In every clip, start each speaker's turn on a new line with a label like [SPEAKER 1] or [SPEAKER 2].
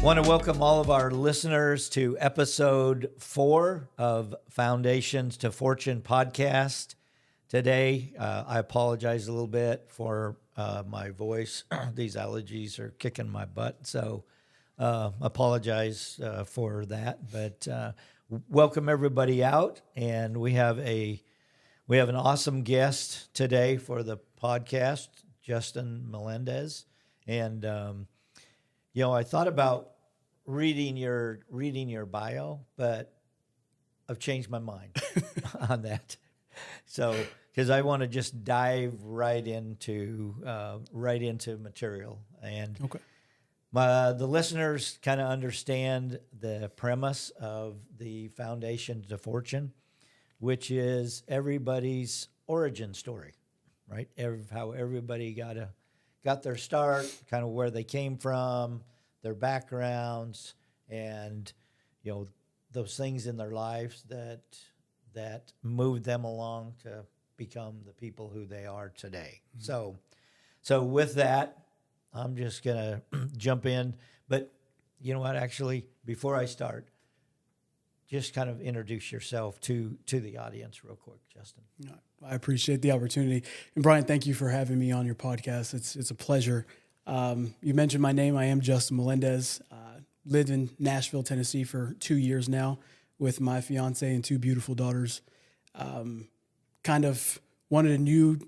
[SPEAKER 1] Want to welcome all of our listeners to episode 4 of Foundations to Fortune podcast. Today, I apologize a little bit for my voice. These allergies are kicking my butt, so apologize for that. But welcome everybody out, and we have an awesome guest today for the podcast, Justyn Melendez, and I thought about reading your bio, but I've changed my mind on that. So, because I want to just dive right into material, and
[SPEAKER 2] okay.
[SPEAKER 1] The listeners kind of understand the premise of the Foundation to Fortune, which is everybody's origin story, right? How everybody got their start, kind of where they came from, their backgrounds, and those things in their lives that moved them along to become the people who they are today. Mm-hmm. So with that, I'm just gonna jump in. But you know what? Actually, before I start, just kind of introduce yourself to the audience real quick, Justyn.
[SPEAKER 2] I appreciate the opportunity. And Brian, thank you for having me on your podcast. It's a pleasure. You mentioned my name. I am Justyn Melendez. Lived in Nashville, Tennessee for 2 years now with my fiance and 2 beautiful daughters. Kind of wanted a new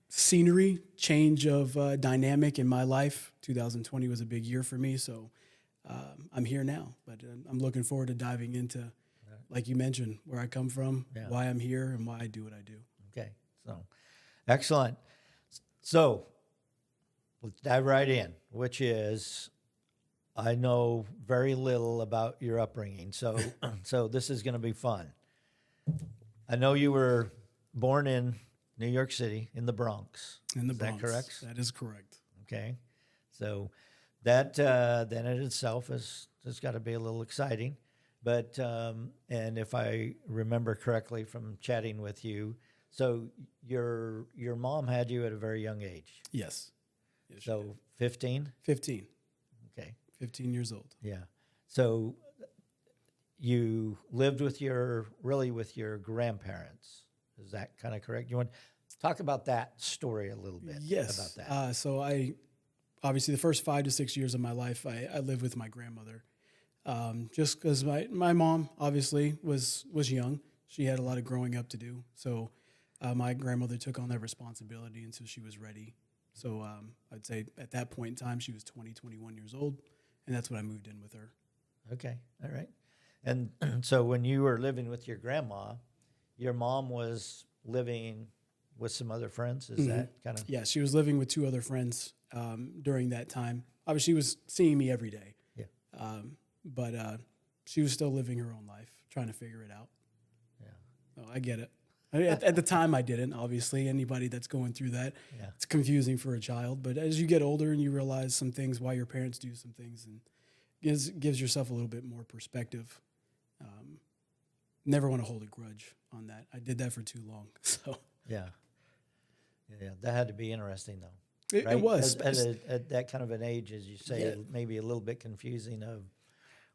[SPEAKER 2] scenery, change of dynamic in my life. 2020 was a big year for me, so I'm here now. But I'm looking forward to diving into, like you mentioned, where I come from, why I'm here, and why I do what I do.
[SPEAKER 1] Okay, so excellent. So let's dive right in, which is, I know very little about your upbringing, so this is going to be fun. I know you were born in New York City, in the Bronx.
[SPEAKER 2] In the Bronx.
[SPEAKER 1] Is that correct?
[SPEAKER 2] That is correct.
[SPEAKER 1] Okay. So that then in itself has got to be a little exciting. But, and if I remember correctly from chatting with you, so your mom had you at a very young age.
[SPEAKER 2] Yes.
[SPEAKER 1] So 15?
[SPEAKER 2] 15.
[SPEAKER 1] Okay.
[SPEAKER 2] 15 years old.
[SPEAKER 1] Yeah. So you lived with your grandparents. Is that kind of correct? You want to talk about that story a little bit?
[SPEAKER 2] Yes.
[SPEAKER 1] About that.
[SPEAKER 2] So obviously the first 5 to 6 years of my life, I lived with my grandmother. Just because my mom obviously was young. She had a lot of growing up to do. So my grandmother took on that responsibility until she was ready. So I'd say at that point in time, she was 20, 21 years old, and that's when I moved in with her.
[SPEAKER 1] Okay, all right. And so when you were living with your grandma, your mom was living with some other friends? Is that kind of?
[SPEAKER 2] Yeah, she was living with 2 other friends during that time. Obviously, she was seeing me every day.
[SPEAKER 1] Yeah.
[SPEAKER 2] But she was still living her own life, trying to figure it out.
[SPEAKER 1] Yeah.
[SPEAKER 2] Oh, I get it. At the time, I didn't. Obviously, anybody that's going through that, it's confusing for a child. But as you get older and you realize some things, why your parents do some things, and gives yourself a little bit more perspective. Never want to hold a grudge on that. I did that for too long. So
[SPEAKER 1] yeah, that had to be interesting though.
[SPEAKER 2] It was
[SPEAKER 1] at that kind of an age, as you say, maybe a little bit confusing. Of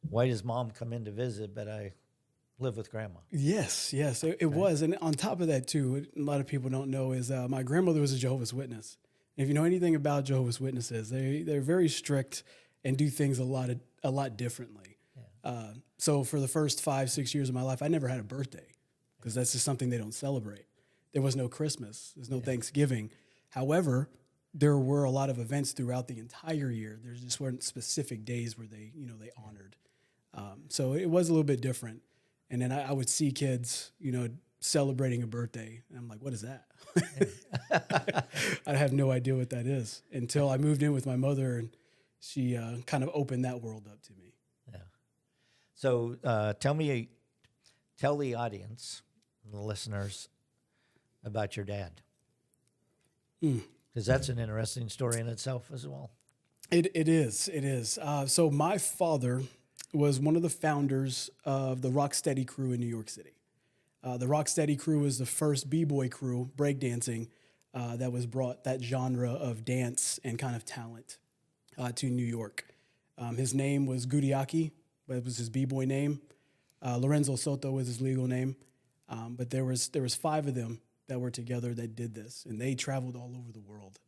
[SPEAKER 1] why does mom come in to visit, but I live with grandma?
[SPEAKER 2] Yes, it was. And on top of that too, a lot of people don't know is my grandmother was a Jehovah's Witness. And if you know anything about Jehovah's Witnesses, they're very strict and do things a lot differently. Yeah. So for the first 5, 6 years of my life, I never had a birthday because that's just something they don't celebrate. There was no Christmas. There's no Thanksgiving. However, there were a lot of events throughout the entire year. There just weren't specific days where they honored. So it was a little bit different. And then I would see kids, celebrating a birthday. And I'm like, what is that? I have no idea what that is until I moved in with my mother, and she kind of opened that world up to me.
[SPEAKER 1] Yeah. So tell the audience, the listeners, about your dad. Because that's an interesting story in itself as well.
[SPEAKER 2] It is. So my father was one of the founders of the Rocksteady crew in New York City. The Rocksteady crew was the first b-boy crew, breakdancing, that was brought that genre of dance and kind of talent to New York. His name was Gudiaki, but it was his b-boy name. Lorenzo Soto was his legal name. But there was 5 of them that were together that did this, and they traveled all over the world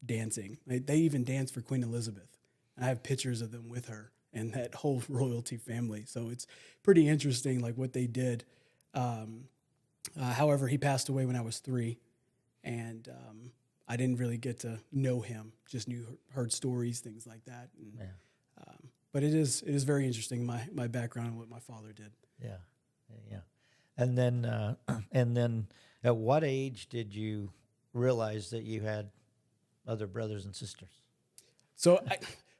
[SPEAKER 2] dancing. They even danced for Queen Elizabeth. And I have pictures of them with her and that whole royalty family. So it's pretty interesting, like what they did. However, he passed away when I was 3, and I didn't really get to know him. Just heard stories, things like that. And, but it is very interesting, my background and what my father did.
[SPEAKER 1] Yeah, yeah. And then at what age did you realize that you had other brothers and sisters?
[SPEAKER 2] So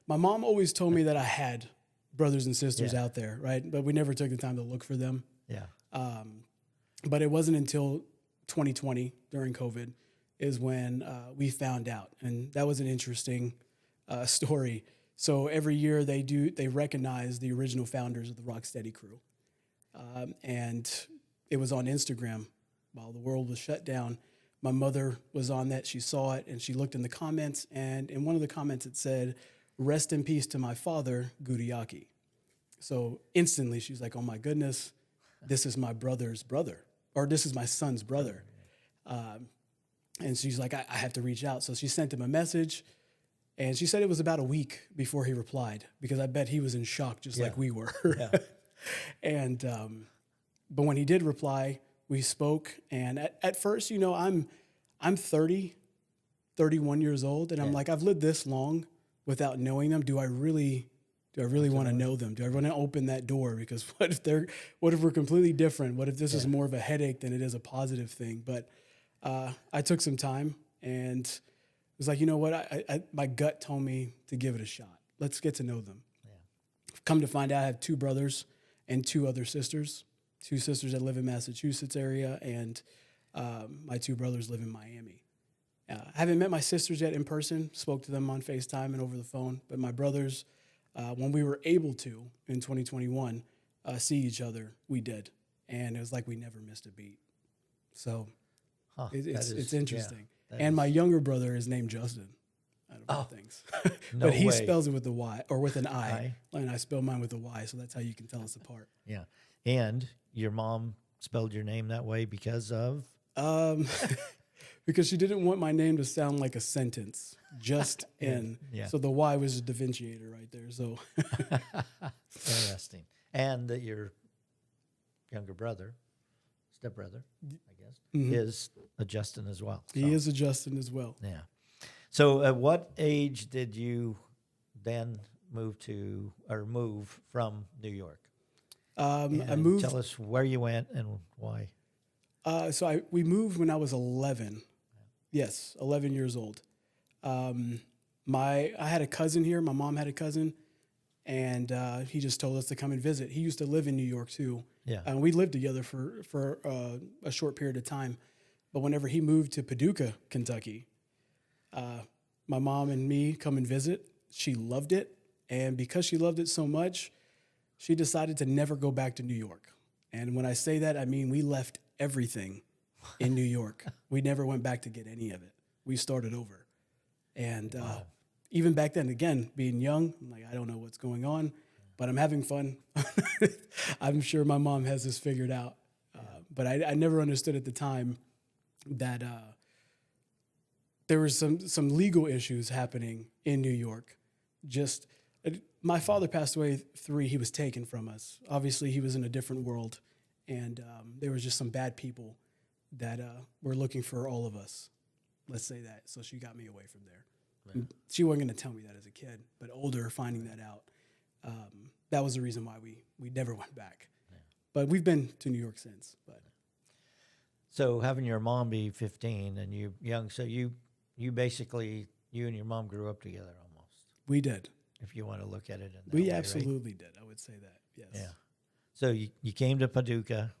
[SPEAKER 2] my mom always told me that I had brothers and sisters
[SPEAKER 1] Yeah.
[SPEAKER 2] out there, right? But we never took the time to look for them.
[SPEAKER 1] Yeah.
[SPEAKER 2] But it wasn't until 2020 during COVID is when we found out. And that was an interesting story. So every year they recognize the original founders of the Rocksteady crew. And it was on Instagram while the world was shut down. My mother was on that. She saw it and she looked in the comments. And in one of the comments it said, "Rest in peace to my father, Gudiaki." So instantly she's like, "Oh my goodness, this is my brother's brother, or this is my son's brother." And she's like, I have to reach out. So she sent him a message, and she said it was about a week before he replied, because I bet he was in shock just like we were.
[SPEAKER 1] Yeah.
[SPEAKER 2] And but when he did reply, we spoke. And at first, I'm 31 years old, and I'm like, I've lived this long without knowing them. Do I really want to know them? Do I want to open that door? Because what if we're completely different? What if this is more of a headache than it is a positive thing? But I took some time and was like, you know what? My gut told me to give it a shot. Let's get to know them. Yeah. Come to find out, I have 2 brothers and 2 other sisters. 2 sisters that live in Massachusetts area, and my 2 brothers live in Miami. I haven't met my sisters yet in person. Spoke to them on FaceTime and over the phone. But my brothers, when we were able to in 2021 see each other, we did, and it was like we never missed a beat. So it's interesting.
[SPEAKER 1] Yeah,
[SPEAKER 2] and my younger brother is named Justyn. Out of all things,
[SPEAKER 1] No
[SPEAKER 2] but he
[SPEAKER 1] way.
[SPEAKER 2] spells it with a Y or with an I, and I spell mine with a Y. So that's how you can tell us apart.
[SPEAKER 1] Yeah. And your mom spelled your name that way because of?
[SPEAKER 2] Because she didn't want my name to sound like a sentence, just in.
[SPEAKER 1] Yeah.
[SPEAKER 2] So the Y was a differentiator right there. So
[SPEAKER 1] Interesting. And that your younger brother, stepbrother, I guess, is a Justyn as well. So,
[SPEAKER 2] he is a Justyn as well.
[SPEAKER 1] Yeah. So at what age did you then move from New York?
[SPEAKER 2] I
[SPEAKER 1] And
[SPEAKER 2] moved.
[SPEAKER 1] Tell us where you went and why.
[SPEAKER 2] We moved when I was 11. Yes, 11 years old. I had a cousin here. My mom had a cousin, and he just told us to come and visit. He used to live in New York too.
[SPEAKER 1] Yeah.
[SPEAKER 2] And we lived together for a short period of time. But whenever he moved to Paducah, Kentucky, my mom and me come and visit. She loved it, and because she loved it so much, she decided to never go back to New York. And when I say that, I mean we left everything in New York. We never went back to get any of it. We started over. And even back then, again, being young, I'm like, I don't know what's going on, but I'm having fun. I'm sure my mom has this figured out. But I never understood at the time that there was some legal issues happening in New York. My father passed away 3. He was taken from us. Obviously, he was in a different world, and there was just some bad people that were looking for all of us. Let's say that. So she got me away from there. Yeah. She wasn't going to tell me that as a kid, but older, finding that out, that was the reason why we never went back. Yeah. But we've been to New York since. But
[SPEAKER 1] So having your mom be 15 and you young, so you basically, you and your mom grew up together almost.
[SPEAKER 2] We did.
[SPEAKER 1] If you want to look at it in that
[SPEAKER 2] we
[SPEAKER 1] way,
[SPEAKER 2] absolutely did. I would say that. Yes.
[SPEAKER 1] Yeah. So you came to Paducah,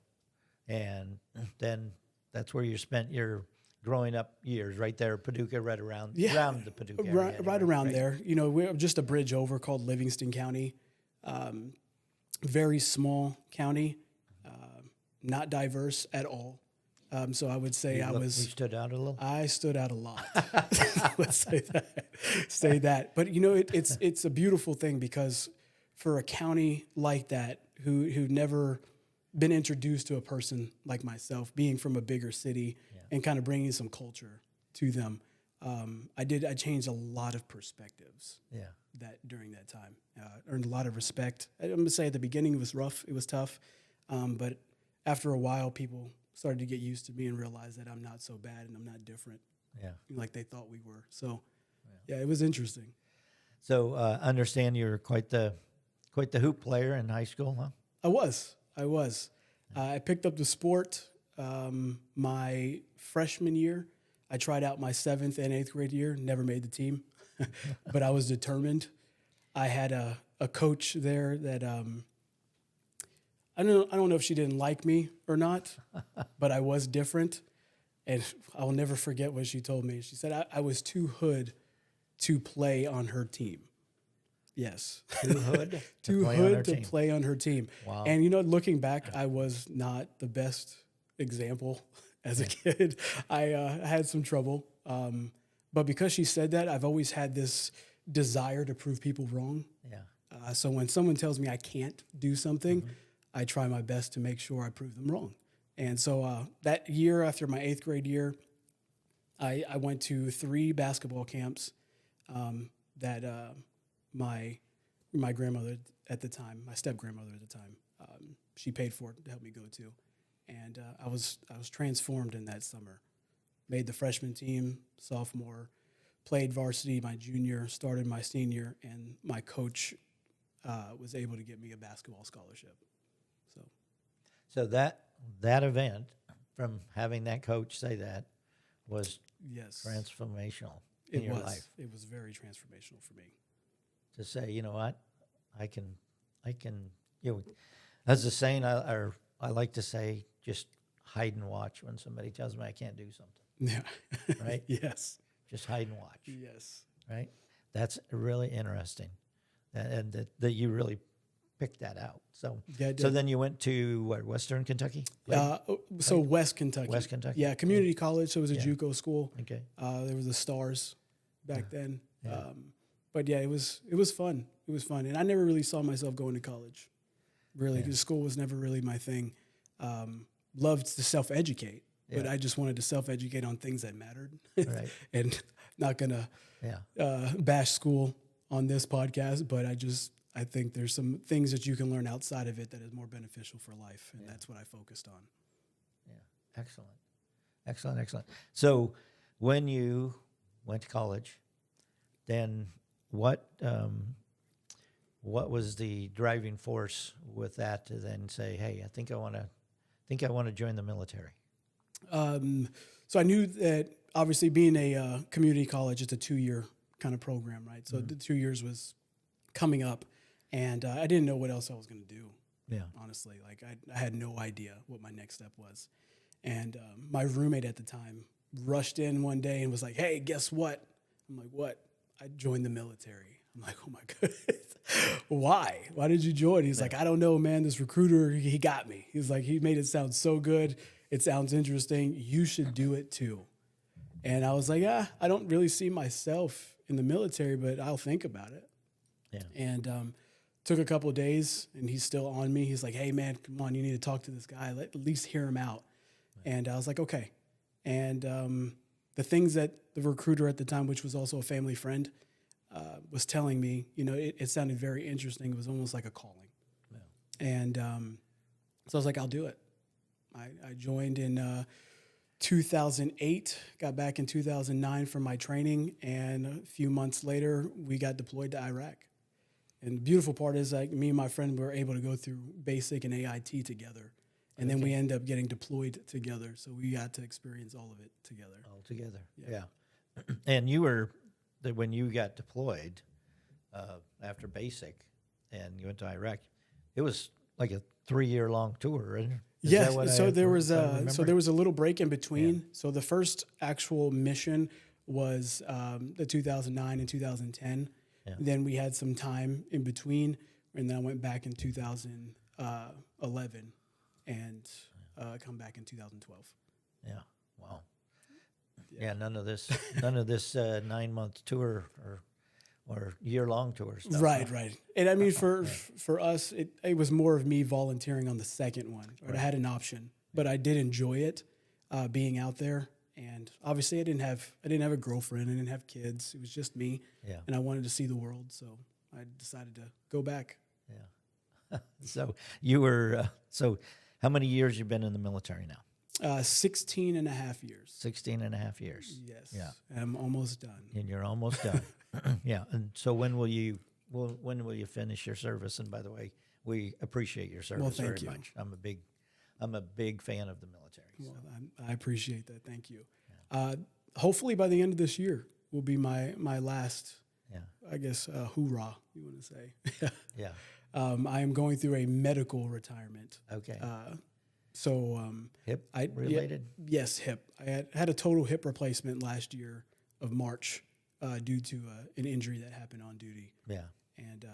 [SPEAKER 1] and then that's where you spent your growing up years, right there, Paducah, right around the Paducah area.
[SPEAKER 2] Right around there. We're just a bridge over called Livingston County. Very small county, not diverse at all. So I would say
[SPEAKER 1] You stood out a little?
[SPEAKER 2] I stood out a lot. Let's say that. But it's a beautiful thing because for a county like that, who never been introduced to a person like myself, being from a bigger city and kind of bringing some culture to them, I changed a lot of perspectives. During that time, earned a lot of respect. I'm gonna say at the beginning it was rough, it was tough, but after a while, people started to get used to me and realize that I'm not so bad and I'm not different. Like they thought we were. So, it was interesting.
[SPEAKER 1] So, understand you were quite the hoop player in high school, huh?
[SPEAKER 2] I was. I picked up the sport my freshman year. I tried out my 7th and 8th grade year. Never made the team, but I was determined. I had a coach there that I don't know if she didn't like me or not, but I was different. And I'll never forget what she told me. She said I was too hood to play on her team. Yes.
[SPEAKER 1] Too hood?
[SPEAKER 2] Too hood to play on her team.
[SPEAKER 1] Wow.
[SPEAKER 2] And, looking back, I was not the best example as a kid. I had some trouble. But because she said that, I've always had this desire to prove people wrong. So when someone tells me I can't do something, I try my best to make sure I prove them wrong. And so that year, after my 8th grade year, I went to 3 basketball camps that my grandmother at the time, my step-grandmother at the time, she paid for it to help me go to. And I was transformed in that summer. Made the freshman team, sophomore, played varsity my junior, started my senior, and my coach was able to get me a basketball scholarship.
[SPEAKER 1] So that event, from having that coach say that, was transformational in your life.
[SPEAKER 2] It was very transformational for me.
[SPEAKER 1] To say, you know what, I can, as a saying, I like to say, just hide and watch when somebody tells me I can't do something.
[SPEAKER 2] Yeah.
[SPEAKER 1] Right?
[SPEAKER 2] Yes.
[SPEAKER 1] Just hide and watch.
[SPEAKER 2] Yes.
[SPEAKER 1] Right? That's really interesting. And that you really picked that out. So then you went to Western Kentucky?
[SPEAKER 2] West Kentucky.
[SPEAKER 1] West Kentucky.
[SPEAKER 2] Yeah, community college. So it was a JUCO school.
[SPEAKER 1] Okay.
[SPEAKER 2] There was the Stars back then. But it was fun. It was fun. And I never really saw myself going to college, really, because school was never really my thing. Loved to self-educate, but I just wanted to self-educate on things that mattered.
[SPEAKER 1] Right.
[SPEAKER 2] And not going to bash school on this podcast, but I think there's some things that you can learn outside of it that is more beneficial for life, and that's what I focused on.
[SPEAKER 1] Yeah, excellent. So when you went to college, then what was the driving force with that to then say, hey, I think I want to join the military?
[SPEAKER 2] So I knew that obviously being a community college, it's a 2-year kind of program, right? So the 2 years was coming up, and I didn't know what else I was going to do. Yeah, honestly, like I had no idea what my next step was. And my roommate at the time rushed in one day and was like, "Hey, guess what?" I'm like, "What?" I joined the military. I'm like, "Oh my goodness, why? Why did you join?" He's like, "I don't know, man. This recruiter, he got me." He's like, "He made it sound so good. It sounds interesting. You should do it too." And I was like, I don't really see myself in the military, but I'll think about it. Yeah. And took a couple of days, and he's still on me. He's like, "Hey, man, come on. You need to talk to this guy. At least hear him out." Right. And I was like, okay. And the things that the recruiter at the time, which was also a family friend, was telling me, it sounded very interesting. It was almost like a calling. Yeah. And so I was like, I'll do it. I joined in 2008, got back in 2009 from my training, and a few months later, we got deployed to Iraq. And the beautiful part is, like, me and my friend were able to go through basic and AIT together, and then we end up getting deployed together. So we got to experience all of it together.
[SPEAKER 1] All together, yeah. And you were, when you got deployed after basic, and you went to Iraq, it was like a 3-year-long tour, right?
[SPEAKER 2] Yes. So there was a little break in between. Yeah. So the first actual mission was the 2009 and 2010. Yeah. Then we had some time in between, and then I went back in 2011 and come back in 2012.
[SPEAKER 1] Yeah. Wow. Yeah. None of this 9-month tour or year-long tour stuff.
[SPEAKER 2] Right,
[SPEAKER 1] huh?
[SPEAKER 2] right. And I mean, for us, it was more of me volunteering on the second one. Right? I had an option, but I did enjoy it, being out there. And obviously, I didn't have a girlfriend. I didn't have kids. It was just me.
[SPEAKER 1] Yeah.
[SPEAKER 2] And I wanted to see the world, so I decided to go back.
[SPEAKER 1] Yeah. So you were. So how many years you been in the military now?
[SPEAKER 2] 16 and a half years.
[SPEAKER 1] 16 and a half years.
[SPEAKER 2] Yes.
[SPEAKER 1] Yeah.
[SPEAKER 2] I'm almost done.
[SPEAKER 1] And you're almost done. Yeah. And so when will you finish your service? And by the way, we appreciate your service
[SPEAKER 2] thank
[SPEAKER 1] very
[SPEAKER 2] you.
[SPEAKER 1] much. I'm a big fan of the military. So.
[SPEAKER 2] Well, I appreciate that. Thank you. Hopefully by the end of this year will be my last, I guess, hoorah, you want to say.
[SPEAKER 1] Yeah.
[SPEAKER 2] I am going through a medical retirement.
[SPEAKER 1] Okay.
[SPEAKER 2] Hip
[SPEAKER 1] related?
[SPEAKER 2] Yes, hip. I had a total hip replacement last year of March due to an injury that happened on duty.
[SPEAKER 1] Yeah.
[SPEAKER 2] And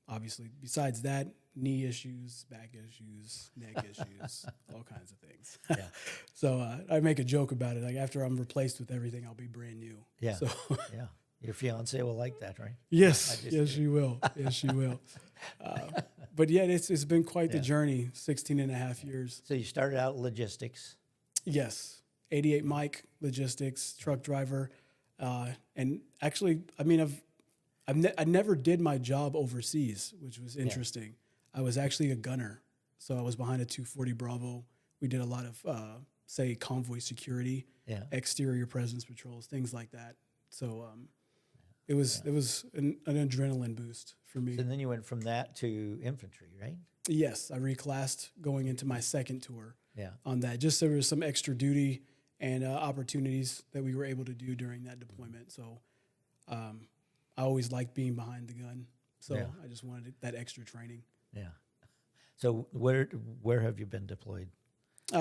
[SPEAKER 2] obviously, besides that, knee issues, back issues, neck issues, all kinds of things.
[SPEAKER 1] Yeah.
[SPEAKER 2] So I make a joke about it. Like after I'm replaced with everything, I'll be brand new.
[SPEAKER 1] Yeah.
[SPEAKER 2] So
[SPEAKER 1] Yeah. Your fiance will like that, right?
[SPEAKER 2] yes, she will. Yes, she will. But yeah, it's been quite the journey, 16 and a half years.
[SPEAKER 1] So you started out logistics.
[SPEAKER 2] Yes, 88 Mike, logistics, truck driver. And actually, I mean, I never did my job overseas, which was interesting. I was actually a gunner. So I was behind a 240 Bravo. We did a lot of, say, convoy security, exterior presence patrols, things like that. So it was an adrenaline boost for me.
[SPEAKER 1] So then you went from that to infantry, right?
[SPEAKER 2] Yes, I reclassed going into my second tour
[SPEAKER 1] Yeah.
[SPEAKER 2] on that. Just there was some extra duty and opportunities that we were able to do during that deployment. So I always liked being behind the gun. So I just wanted that extra training.
[SPEAKER 1] Yeah. So where have you been deployed?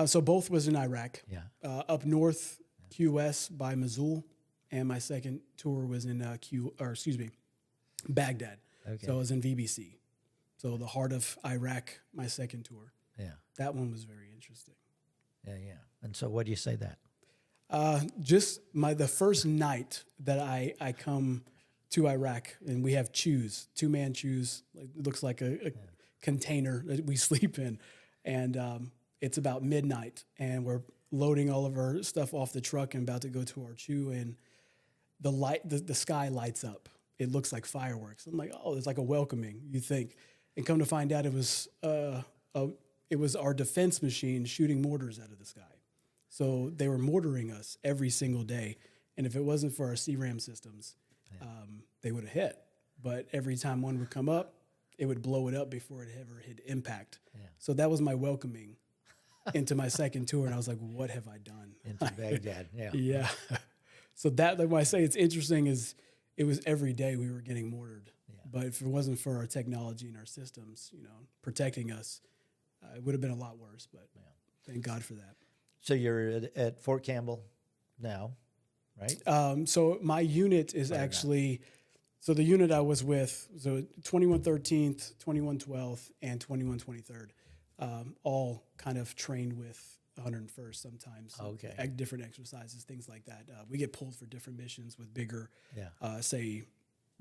[SPEAKER 2] So both was in Iraq.
[SPEAKER 1] Yeah.
[SPEAKER 2] Up north, QS by Mosul, and my second tour was in Baghdad.
[SPEAKER 1] Okay.
[SPEAKER 2] So I was in VBC. So the heart of Iraq, my second tour.
[SPEAKER 1] Yeah.
[SPEAKER 2] That one was very interesting.
[SPEAKER 1] Yeah. Yeah. And so what do you say that?
[SPEAKER 2] Just the first night that I come to Iraq, and we have chews, 2-man chews. It looks like a container that we sleep in, and it's about midnight, and we're loading all of our stuff off the truck and about to go to our chew, and the sky lights up. It looks like fireworks. I'm like, oh, it's like a welcoming, you think, and come to find out it was our defense machine shooting mortars out of the sky. So they were mortaring us every single day, and if it wasn't for our CRAM systems, they would have hit. But every time one would come up, it would blow it up before it ever hit impact. Yeah. So that was my welcoming into my second tour, and I was like, what have I done?
[SPEAKER 1] Into Baghdad, yeah.
[SPEAKER 2] Yeah. So that, like when I say it's interesting, is it was every day we were getting mortared. Yeah. But if it wasn't for our technology and our systems, protecting us, it would have been a lot worse. But thank God for that.
[SPEAKER 1] So you're at Fort Campbell now, right?
[SPEAKER 2] So my unit is so the unit I was with, so 2113th, 2112th, and 2123rd, all kind of trained with 101st sometimes.
[SPEAKER 1] Okay.
[SPEAKER 2] Different exercises, things like that. We get pulled for different missions with bigger, say,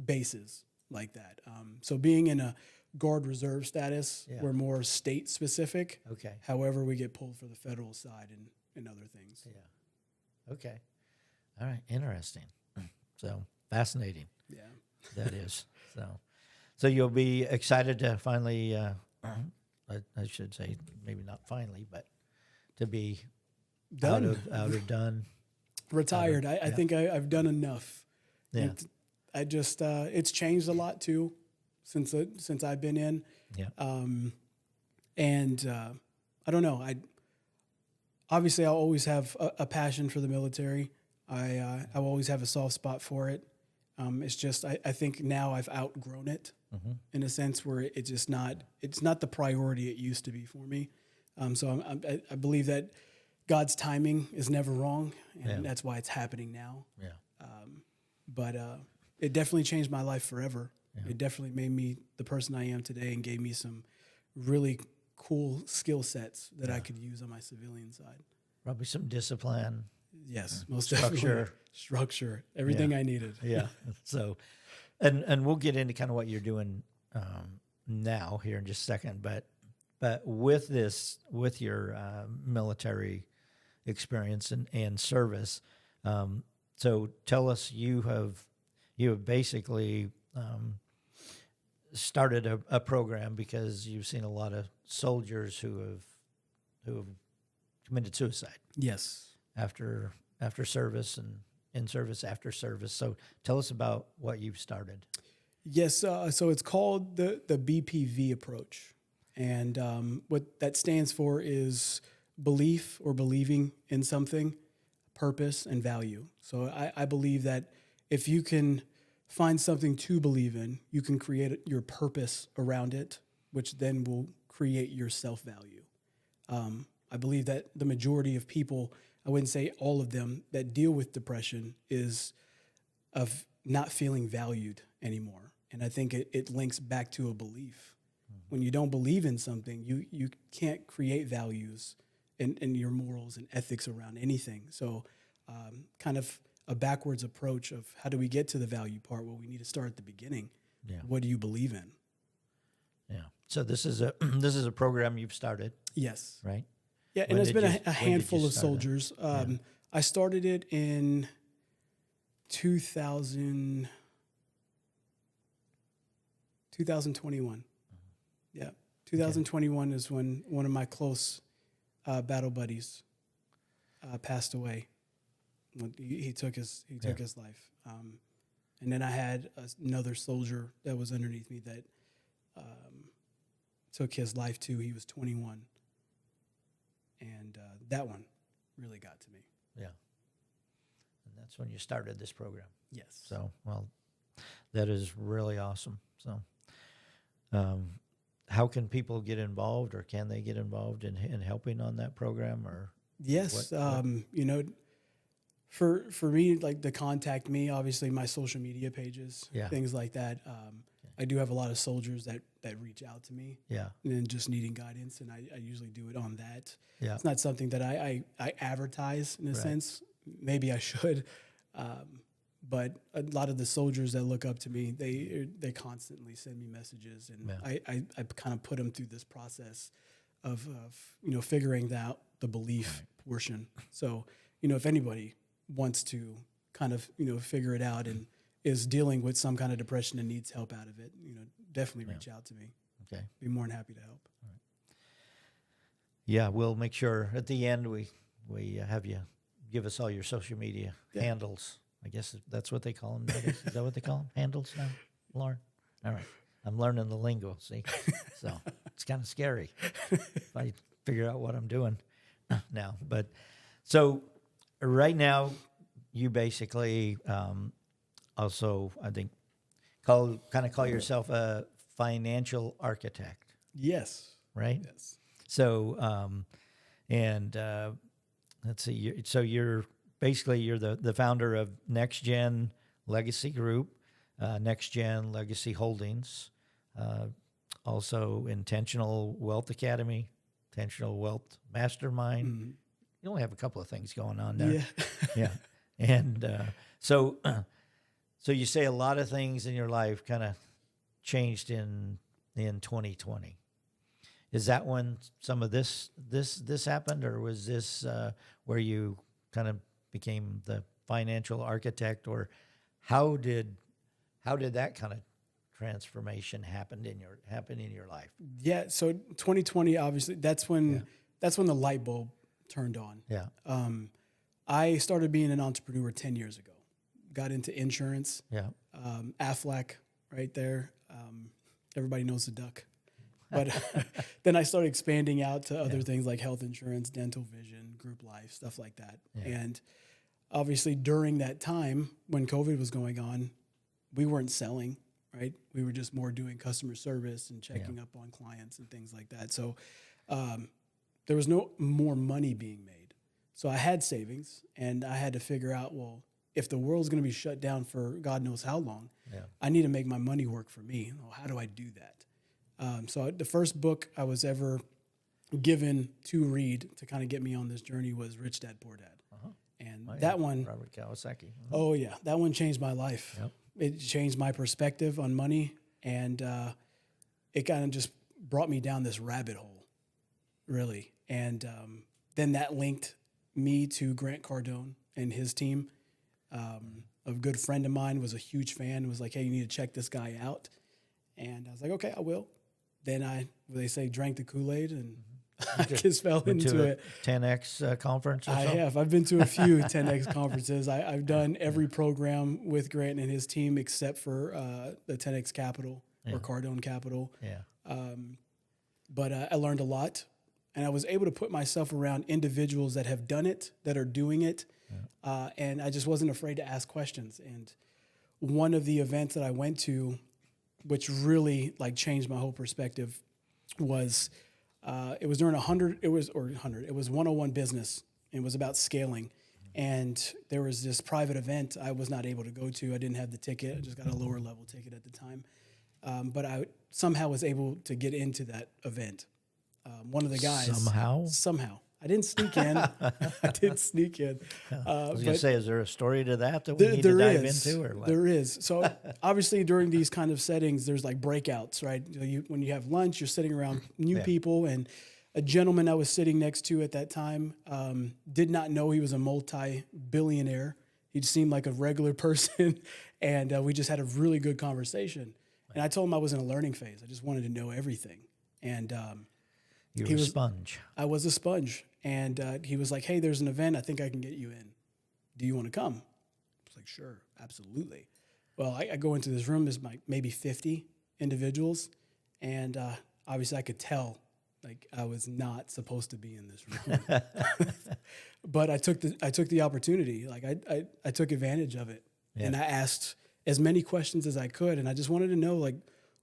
[SPEAKER 2] bases like that. So being in a Guard Reserve status, we're more state specific.
[SPEAKER 1] Okay.
[SPEAKER 2] However, we get pulled for the federal side and other things.
[SPEAKER 1] Yeah. Okay. All right. Interesting. So fascinating.
[SPEAKER 2] Yeah.
[SPEAKER 1] That is. So you'll be excited to finally, I should say, maybe not finally, but to be
[SPEAKER 2] done.
[SPEAKER 1] out of done.
[SPEAKER 2] Retired. I think I've done enough.
[SPEAKER 1] Yeah.
[SPEAKER 2] I just it's changed a lot too since I've been in.
[SPEAKER 1] Yeah.
[SPEAKER 2] And I don't know. Obviously I'll always have a passion for the military. I'll always have a soft spot for it. It's just I think now I've outgrown it in a sense where it's not the priority it used to be for me. So I believe that God's timing is never wrong, and that's why it's happening now.
[SPEAKER 1] Yeah.
[SPEAKER 2] But it definitely changed my life forever. Yeah. It definitely made me the person I am today and gave me some really cool skill sets that I could use on my civilian side.
[SPEAKER 1] Probably some discipline,
[SPEAKER 2] Yes, most
[SPEAKER 1] structure.
[SPEAKER 2] definitely. Structure, everything I needed.
[SPEAKER 1] Yeah. So, and we'll get into kind of what you're doing now here in just a second. But with this, with your military experience and service, so tell us, you have basically started a program because you've seen a lot of soldiers who have committed suicide
[SPEAKER 2] Yes.
[SPEAKER 1] after service and in service after service. So tell us about what you've started.
[SPEAKER 2] Yes, so it's called the BPV approach. And what that stands for is belief or believing in something, purpose, and value. So I believe that if you can find something to believe in, you can create your purpose around it, which then will create your self-value. I believe that the majority of people, I wouldn't say all of them, that deal with depression is of not feeling valued anymore. And I think it links back to a belief. When you don't believe in something, you can't create values and your morals and ethics around anything. So kind of a backwards approach of how do we get to the value part? Well, we need to start at the beginning.
[SPEAKER 1] Yeah.
[SPEAKER 2] What do you believe in?
[SPEAKER 1] Yeah. So this is a program you've started,
[SPEAKER 2] Yes.
[SPEAKER 1] right?
[SPEAKER 2] Yeah,
[SPEAKER 1] When
[SPEAKER 2] and it's
[SPEAKER 1] did
[SPEAKER 2] been
[SPEAKER 1] you-
[SPEAKER 2] a
[SPEAKER 1] when
[SPEAKER 2] handful
[SPEAKER 1] did you
[SPEAKER 2] of
[SPEAKER 1] start it?
[SPEAKER 2] soldiers. I started it in 2021. Yeah, 2021 is when one of my close battle buddies passed away. He took his life, and then I had another soldier that was underneath me that took his life too. He was 21, and that one really got to me.
[SPEAKER 1] Yeah. And that's when you started this program.
[SPEAKER 2] Yes.
[SPEAKER 1] So, well, that is really awesome. So, how can people get involved, or can they get involved in helping on that program? Or
[SPEAKER 2] Yes, for me, like to contact me, obviously my social media pages,
[SPEAKER 1] Yeah.
[SPEAKER 2] things like that. I do have a lot of soldiers that reach out to me
[SPEAKER 1] yeah,
[SPEAKER 2] and just needing guidance, and I usually do it on that.
[SPEAKER 1] yeah,
[SPEAKER 2] It's not something that I advertise in a
[SPEAKER 1] Right.
[SPEAKER 2] sense. Maybe I should, but a lot of the soldiers that look up to me, they constantly send me messages, and
[SPEAKER 1] Yeah.
[SPEAKER 2] I kind of put them through this process of figuring out the belief portion. So if anybody wants to kind of figure it out and is dealing with some kind of depression and needs help out of it, definitely reach out to me.
[SPEAKER 1] okay.
[SPEAKER 2] Be more than happy to help.
[SPEAKER 1] Yeah, we'll make sure at the end we have you give us all your social media handles. I guess that's what they call them. Is that what they call them? Handles now, Lauren? All right. I'm learning the lingo, see? So it's kind of scary if I figure out what I'm doing now. But so right now, you basically also, I think, call yourself a financial architect,
[SPEAKER 2] Yes.
[SPEAKER 1] right?
[SPEAKER 2] Yes.
[SPEAKER 1] So, let's see. You're basically the founder of NextGen Legacy Group, NextGen Legacy Holdings, also Intentional Wealth Academy, Intentional Wealth Mastermind.
[SPEAKER 2] Mm-hmm.
[SPEAKER 1] You only have a couple of things going on there.
[SPEAKER 2] Yeah.
[SPEAKER 1] Yeah. And so you say a lot of things in your life kind of changed in 2020. Is that when some of this happened, or was this where you kind of became the financial architect, or how did that kind of transformation happen in your life?
[SPEAKER 2] Yeah. So 2020, obviously, that's when the light bulb turned on.
[SPEAKER 1] Yeah.
[SPEAKER 2] I started being an entrepreneur 10 years ago. Got into insurance.
[SPEAKER 1] Yeah.
[SPEAKER 2] Aflac, right there. Everybody knows the duck. But then I started expanding out to other things like health insurance, dental vision, group life, stuff like that.
[SPEAKER 1] Yeah.
[SPEAKER 2] And obviously during that time when COVID was going on, we weren't selling, right? We were just more doing customer service and checking up on clients and things like that. So there was no more money being made. So I had savings, and I had to figure out, well, if the world's going to be shut down for God knows how long, I need to make my money work for me. Well, how do I do that? So the first book I was ever, given to read to kind of get me on this journey was Rich Dad Poor Dad. And that one,
[SPEAKER 1] Robert Kiyosaki.
[SPEAKER 2] oh yeah, that one changed my life.
[SPEAKER 1] Yep.
[SPEAKER 2] It changed my perspective on money, and it kind of just brought me down this rabbit hole, really. And then that linked me to Grant Cardone and his team. A good friend of mine was a huge fan, was like, hey, you need to check this guy out. And I was like, okay, I will. Then they say, drank the Kool-Aid, and I just fell into it.
[SPEAKER 1] 10X conference or
[SPEAKER 2] I
[SPEAKER 1] something?
[SPEAKER 2] have. I've been to a few 10X conferences. I've done every program with Grant and his team except for the 10X Capital or Cardone Capital.
[SPEAKER 1] Yeah.
[SPEAKER 2] But I learned a lot, and I was able to put myself around individuals that have done it, that are doing it, and I just wasn't afraid to ask questions. And one of the events that I went to, which really like changed my whole perspective, was it was during it was 101 business. And it was about scaling, and there was this private event I was not able to go to. I didn't have the ticket. I just got a lower level ticket at the time, but I somehow was able to get into that event. One of the guys somehow. I didn't sneak in. I didn't sneak in.
[SPEAKER 1] I was going to say, is there a story to that we need to dive into? Or what?
[SPEAKER 2] There is. So obviously during these kind of settings, there's like breakouts, right? When you have lunch, you're sitting around new people. And a gentleman I was sitting next to at that time did not know he was a multi-billionaire. He seemed like a regular person. And we just had a really good conversation. And I told him I was in a learning phase. I just wanted to know everything. And
[SPEAKER 1] you were a sponge.
[SPEAKER 2] I was a sponge. And he was like, hey, there's an event. I think I can get you in. Do you want to come? I was like, sure, absolutely. Well, I go into this room. There's maybe 50 individuals. And obviously I could tell like I was not supposed to be in this room. But I took the opportunity. Like I took advantage of it. Yeah. And I asked as many questions as I could. And I just wanted to know, like,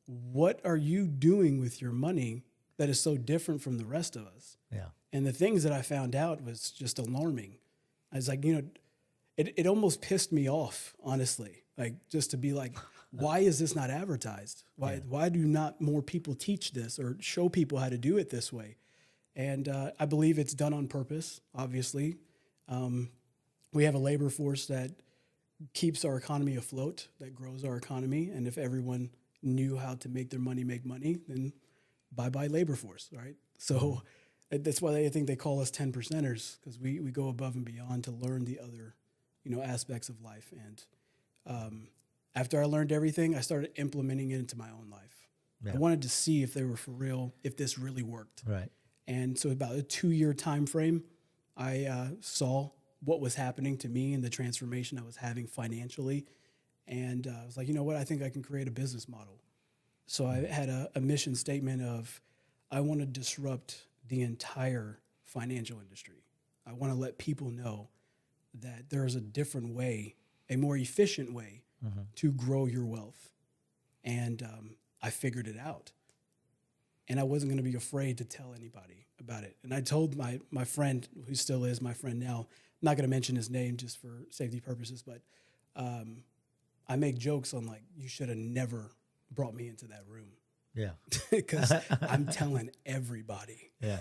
[SPEAKER 2] what are you doing with your money that is so different from the rest of us?
[SPEAKER 1] Yeah.
[SPEAKER 2] And the things that I found out was just alarming. I was like, it almost pissed me off, honestly. Like, just to be like, why is this not advertised? Why do not more people teach this or show people how to do it this way? And I believe it's done on purpose, obviously. We have a labor force that keeps our economy afloat, that grows our economy. And if everyone knew how to make their money make money, then bye-bye labor force, right? So that's why I think they call us 10%ers, because we go above and beyond to learn the other, aspects of life. And after I learned everything, I started implementing it into my own life. Yeah. I wanted to see if they were for real, if this really worked.
[SPEAKER 1] Right.
[SPEAKER 2] And so about a 2-year time frame, I saw what was happening to me and the transformation I was having financially. And I was like, you know what? I think I can create a business model. So I had a mission statement of, I want to disrupt the entire financial industry. I want to let people know that there's a different way, a more efficient way to grow your wealth. And I figured it out. And I wasn't going to be afraid to tell anybody about it. And I told my friend, who still is my friend now, I'm not going to mention his name just for safety purposes, but I make jokes on like, you should have never brought me into that room.
[SPEAKER 1] Yeah.
[SPEAKER 2] Because I'm telling everybody.
[SPEAKER 1] Yeah.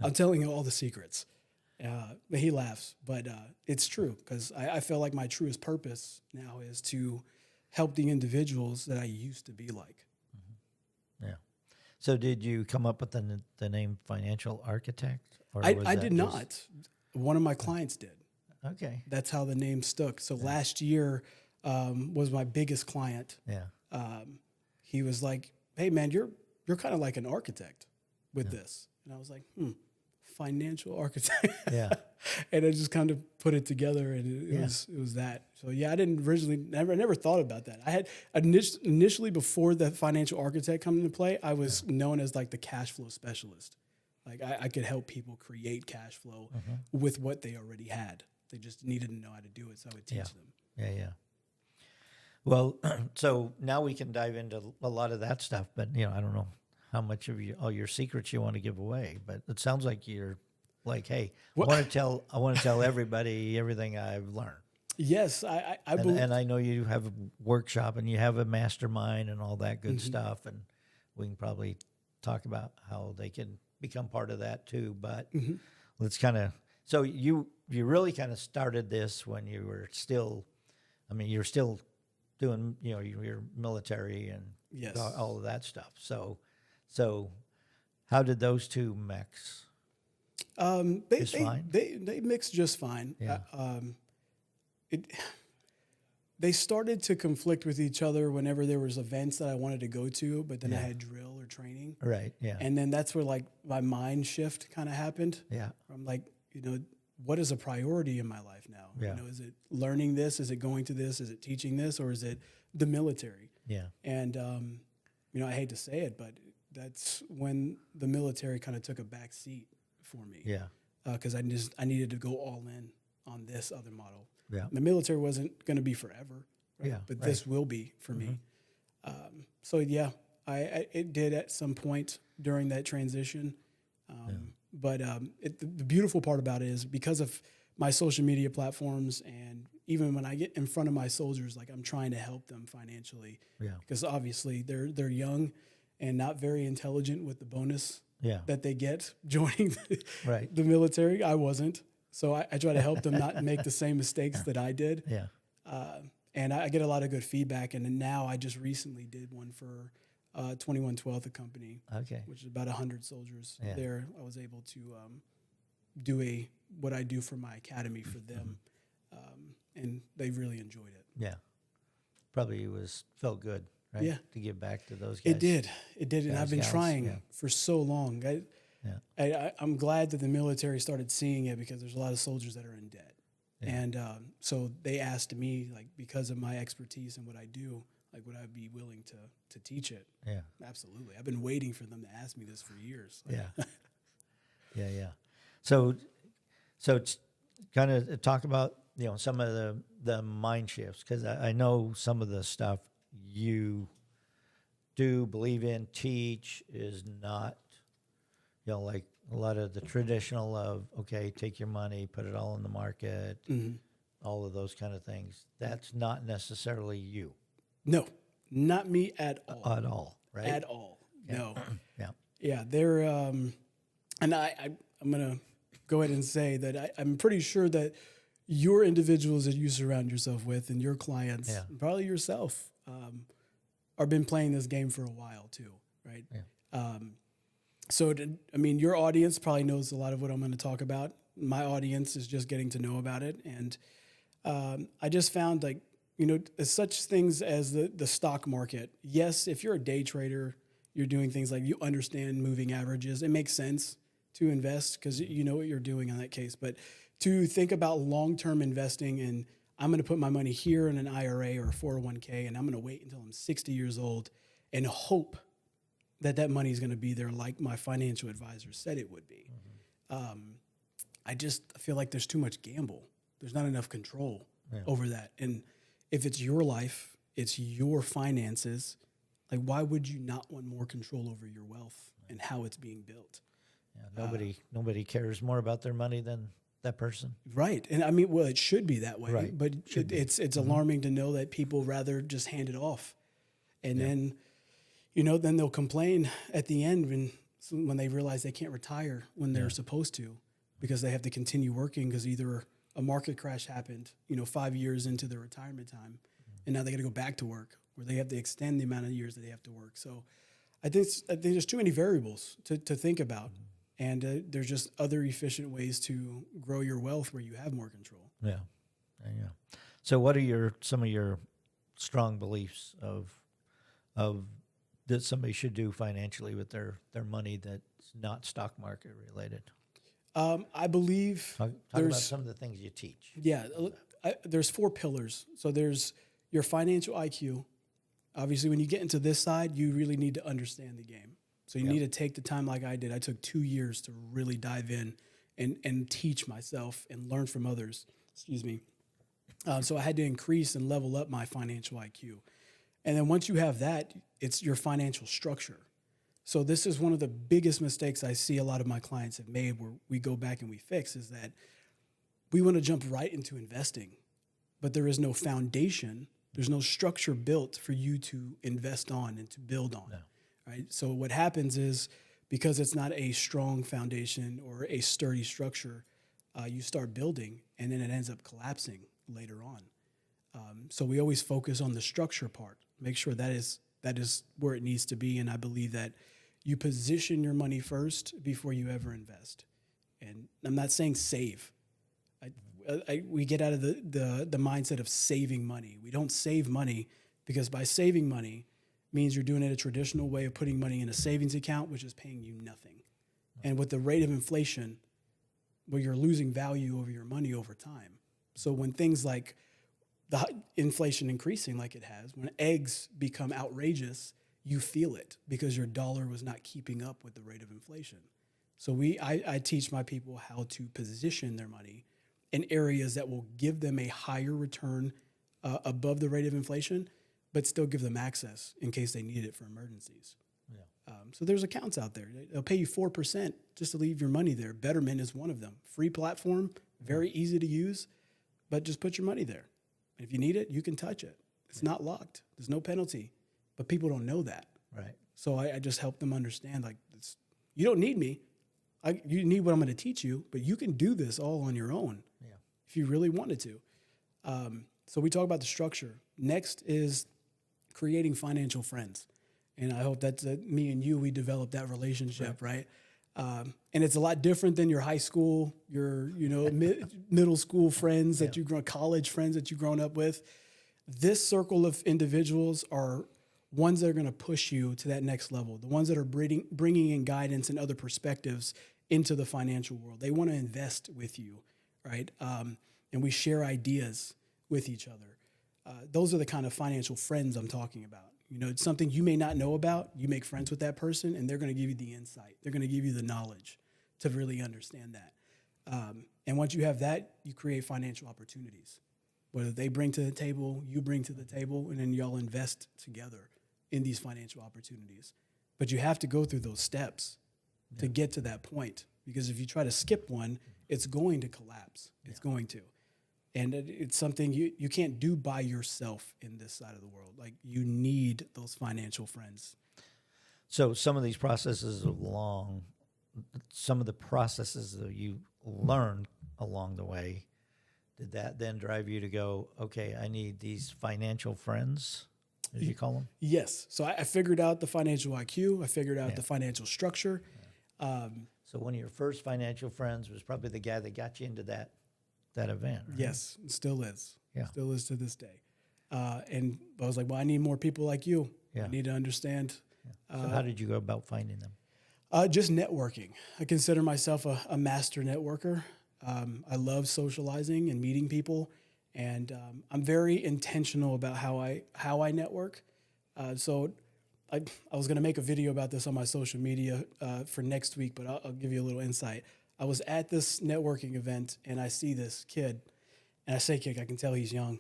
[SPEAKER 2] I'm telling you all the secrets. But he laughs. But it's true, because I feel like my truest purpose now is to help the individuals that I used to be like.
[SPEAKER 1] Yeah. So did you come up with the name financial architect? Or
[SPEAKER 2] I did not. One of my clients did.
[SPEAKER 1] Okay.
[SPEAKER 2] That's how the name stuck. So last year was my biggest client.
[SPEAKER 1] Yeah.
[SPEAKER 2] He was like, hey, man, you're kind of like an architect with this. And I was like, financial architect.
[SPEAKER 1] Yeah.
[SPEAKER 2] And I just kind of put it together, and it was that. So yeah, I didn't originally never thought about that. I had initially, before the financial architect come into play, I was known as like the cash flow specialist. Like I could help people create cash flow with what they already had. They just needed to know how to do it, so I would teach them.
[SPEAKER 1] Yeah, yeah. Well, so now we can dive into a lot of that stuff, but I don't know how much of all your secrets you want to give away, but it sounds like you're like, hey, I want to tell everybody everything I've learned.
[SPEAKER 2] Yes, I believe,
[SPEAKER 1] and I know you have a workshop and you have a mastermind and all that good stuff, and we can probably talk about how they can become part of that too. But let's kind of, so you really kind of started this when you were still, I mean, you're still doing, you know, your military and
[SPEAKER 2] Yes.
[SPEAKER 1] all of that stuff. So how did those two mix?
[SPEAKER 2] Fine. They mixed just fine.
[SPEAKER 1] Yeah.
[SPEAKER 2] They started to conflict with each other whenever there was events that I wanted to go to, but then I had drill or training.
[SPEAKER 1] Right. Yeah.
[SPEAKER 2] And then that's where like my mind shift kind of happened.
[SPEAKER 1] Yeah.
[SPEAKER 2] I'm like, you know, what is a priority in my life now?
[SPEAKER 1] Yeah.
[SPEAKER 2] You know, is it learning this? Is it going to this? Is it teaching this? Or is it the military?
[SPEAKER 1] Yeah.
[SPEAKER 2] And, you know, I hate to say it, but that's when the military kind of took a back seat for me.
[SPEAKER 1] Yeah.
[SPEAKER 2] Because I needed to go all in on this other model.
[SPEAKER 1] Yeah.
[SPEAKER 2] The military wasn't going to be forever, right?
[SPEAKER 1] Yeah,
[SPEAKER 2] But this will be for me. So yeah, it did at some point during that transition. But the beautiful part about it is because of my social media platforms, and even when I get in front of my soldiers, like I'm trying to help them financially.
[SPEAKER 1] Yeah.
[SPEAKER 2] Because obviously they're young and not very intelligent with the bonus that they get joining the military. I wasn't. So I try to help them not make the same mistakes that I did.
[SPEAKER 1] Yeah.
[SPEAKER 2] And I get a lot of good feedback. And then now I just recently did one for 2112, the company, which is about 100 soldiers there. I was able to do what I do for my academy for them. And they really enjoyed it.
[SPEAKER 1] Yeah. Probably felt good, right?
[SPEAKER 2] Yeah.
[SPEAKER 1] To give back to those guys.
[SPEAKER 2] It did. And I've been trying for so long. I'm glad that the military started seeing it because there's a lot of soldiers that are in debt. Yeah. And so they asked me, like, because of my expertise and what I do, like, would I be willing to teach it?
[SPEAKER 1] Yeah.
[SPEAKER 2] Absolutely. I've been waiting for them to ask me this for years.
[SPEAKER 1] Yeah. Yeah. So kind of talk about, you know, some of the mind shifts, because I know some of the stuff you do believe in, teach is not, you know, like a lot of the traditional of, okay, take your money, put it all in the market, all of those kind of things. That's not necessarily you.
[SPEAKER 2] No, not me at all.
[SPEAKER 1] At all, right?
[SPEAKER 2] At all.
[SPEAKER 1] Yeah.
[SPEAKER 2] No.
[SPEAKER 1] Yeah.
[SPEAKER 2] Yeah, they're, and I'm going to go ahead and say that I'm pretty sure that your individuals that you surround yourself with and your clients, probably yourself, are been playing this game for a while too, right? Yeah. So, I mean, your audience probably knows a lot of what I'm going to talk about. My audience is just getting to know about it. And I just found, like, you know, such things as the stock market. Yes, if you're a day trader, you're doing things like you understand moving averages. It makes sense to invest because you know what you're doing on that case. But to think about long-term investing and I'm going to put my money here in an IRA or a 401k and I'm going to wait until I'm 60 years old and hope that money is going to be there like my financial advisor said it would be. I feel like there's too much gamble. There's not enough control over that. And if it's your life, it's your finances, like why would you not want more control over your wealth and how it's being built?
[SPEAKER 1] Yeah, nobody cares more about their money than that person.
[SPEAKER 2] Right. And I mean, well, it should be that way,
[SPEAKER 1] right.
[SPEAKER 2] But it's alarming to know that people rather just hand it off. And then, you know, then they'll complain at the end when they realize they can't retire when they're supposed to because they have to continue working because either a market crash happened, you know, 5 years into their retirement time, and now they got to go back to work or they have to extend the amount of years that they have to work. So I think there's too many variables to think about. And there's just other efficient ways to grow your wealth where you have more control. Yeah.
[SPEAKER 1] So what are some of your strong beliefs of that somebody should do financially with their money that's not stock market related?
[SPEAKER 2] I believe
[SPEAKER 1] talk about some of the things you teach.
[SPEAKER 2] Yeah. There's 4 pillars. So there's your financial IQ. Obviously, when you get into this side, you really need to understand the game. So you need to take the time like I did. I took 2 years to really dive in and teach myself and learn from others. Excuse me. So I had to increase and level up my financial IQ. And then once you have that, it's your financial structure. So this is one of the biggest mistakes I see a lot of my clients have made where we go back and we fix is that we want to jump right into investing, but there is no foundation. There's no structure built for you to invest on and to build on. No. Right? So what happens is because it's not a strong foundation or a sturdy structure, you start building and then it ends up collapsing later on. So we always focus on the structure part, make sure that is where it needs to be. And I believe that you position your money first before you ever invest. And I'm not saying save. We get out of the mindset of saving money. We don't save money because by saving money means you're doing it a traditional way of putting money in a savings account, which is paying you nothing. And with the rate of inflation, well, you're losing value over your money over time. So when things like the inflation increasing like it has, when eggs become outrageous, you feel it because your dollar was not keeping up with the rate of inflation. So I teach my people how to position their money in areas that will give them a higher return above the rate of inflation, but still give them access in case they need it for emergencies. Yeah. So there's accounts out there. They'll pay you 4% just to leave your money there. Betterment is one of them. Free platform, very easy to use, but just put your money there. And if you need it, you can touch it. It's not locked. There's no penalty, but people don't know that.
[SPEAKER 1] Right.
[SPEAKER 2] So I just help them understand, like, you don't need me. You need what I'm going to teach you, but you can do this all on your own if you really wanted to. So we talk about the structure. Next is creating financial friends. And I hope that me and you, we develop that relationship, right? And it's a lot different than your high school, your middle school friends that college friends that you've grown up with. This circle of individuals are ones that are going to push you to that next level, the ones that are bringing in guidance and other perspectives into the financial world. They want to invest with you, right? And we share ideas with each other. Those are the kind of financial friends I'm talking about. It's something you may not know about. You make friends with that person, and they're going to give you the insight. They're going to give you the knowledge to really understand that. And once you have that, you create financial opportunities. Whether they bring to the table, you bring to the table, and then y'all invest together in these financial opportunities. But you have to go through those steps to get to that point, because if you try to skip one, it's going to collapse. It's going to. And it's something you can't do by yourself in this side of the world. Like, you need those financial friends.
[SPEAKER 1] So some of these processes some of the processes that you learned along the way, did that then drive you to go, okay, I need these financial friends, as you call them?
[SPEAKER 2] Yes. So I figured out the financial IQ. I figured out the financial structure.
[SPEAKER 1] So one of your first financial friends was probably the guy that got you into that event, right?
[SPEAKER 2] Yes, it still is.
[SPEAKER 1] Yeah.
[SPEAKER 2] Still is to this day. And I was like, well, I need more people like you.
[SPEAKER 1] Yeah.
[SPEAKER 2] I need to understand.
[SPEAKER 1] So how did you go about finding them?
[SPEAKER 2] Just networking. I consider myself a master networker. I love socializing and meeting people. And I'm very intentional about how I network. So I was going to make a video about this on my social media for next week, but I'll give you a little insight. I was at this networking event, and I see this kid, and I say kid, I can tell he's young.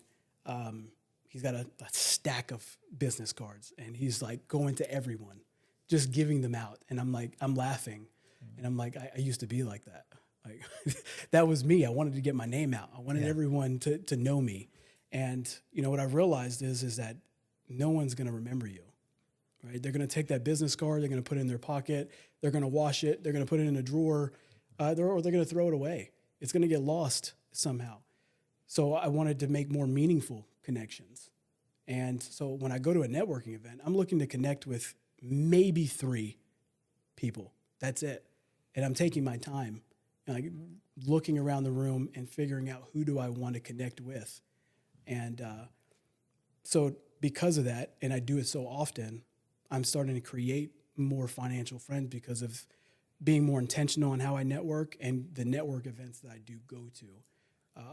[SPEAKER 2] He's got a stack of business cards, and he's like going to everyone, just giving them out. And I'm laughing, and I'm like, I used to be like that. Like, that was me. I wanted to get my name out. I wanted everyone to know me. And what I realized is that no one's going to remember you, right? They're going to take that business card, they're going to put it in their pocket, they're going to wash it, they're going to put it in a drawer, or they're going to throw it away. It's going to get lost somehow. So I wanted to make more meaningful connections. And so when I go to a networking event, I'm looking to connect with maybe 3 people. That's it. And I'm taking my time, like, looking around the room and figuring out who do I want to connect with. And so because of that, and I do it so often, I'm starting to create more financial friends because of being more intentional on how I network and the network events that I do go to.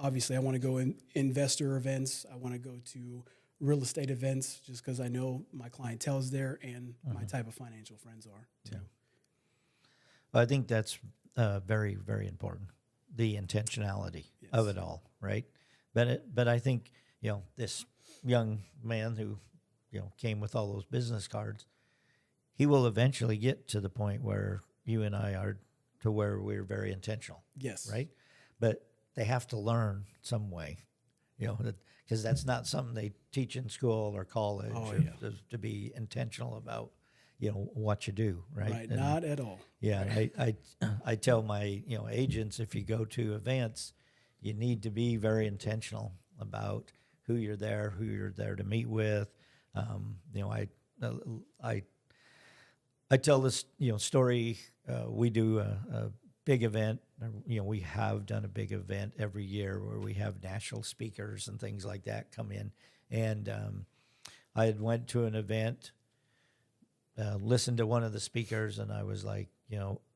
[SPEAKER 2] Obviously, I want to go in investor events. I want to go to real estate events just because I know my clientele is there and my type of financial friends are too.
[SPEAKER 1] Well, I think that's very, very important, the intentionality of it all, right? But I think, this young man who, came with all those business cards, he will eventually get to the point where you and I are to where we're very intentional.
[SPEAKER 2] Yes.
[SPEAKER 1] Right? But they have to learn some way, because that's not something they teach in school or college, to be intentional about, what you do, right?
[SPEAKER 2] Right.
[SPEAKER 1] And,
[SPEAKER 2] Not at all.
[SPEAKER 1] yeah, I tell my agents, if you go to events, you need to be very intentional about who you're there to meet with. I tell this story. We do a big event. We have done a big event every year where we have national speakers and things like that come in. And I had went to an event, listened to one of the speakers, and I was like,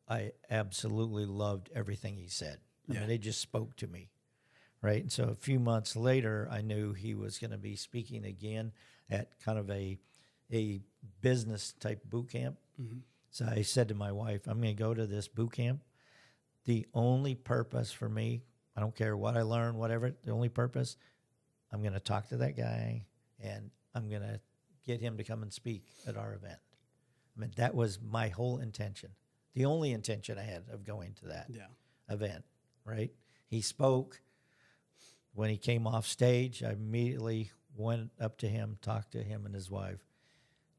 [SPEAKER 1] I absolutely loved everything he said. I mean, it just spoke to me, right? And so a few months later, I knew he was going to be speaking again at kind of a business type boot camp. Mm-hmm. So I said to my wife, I'm going to go to this boot camp. The only purpose for me, I don't care what I learn, whatever, the only purpose, I'm going to talk to that guy and I'm going to get him to come and speak at our event. I mean, that was my whole intention. The only intention I had of going to that event, right? He spoke. When he came off stage, I immediately went up to him, talked to him and his wife,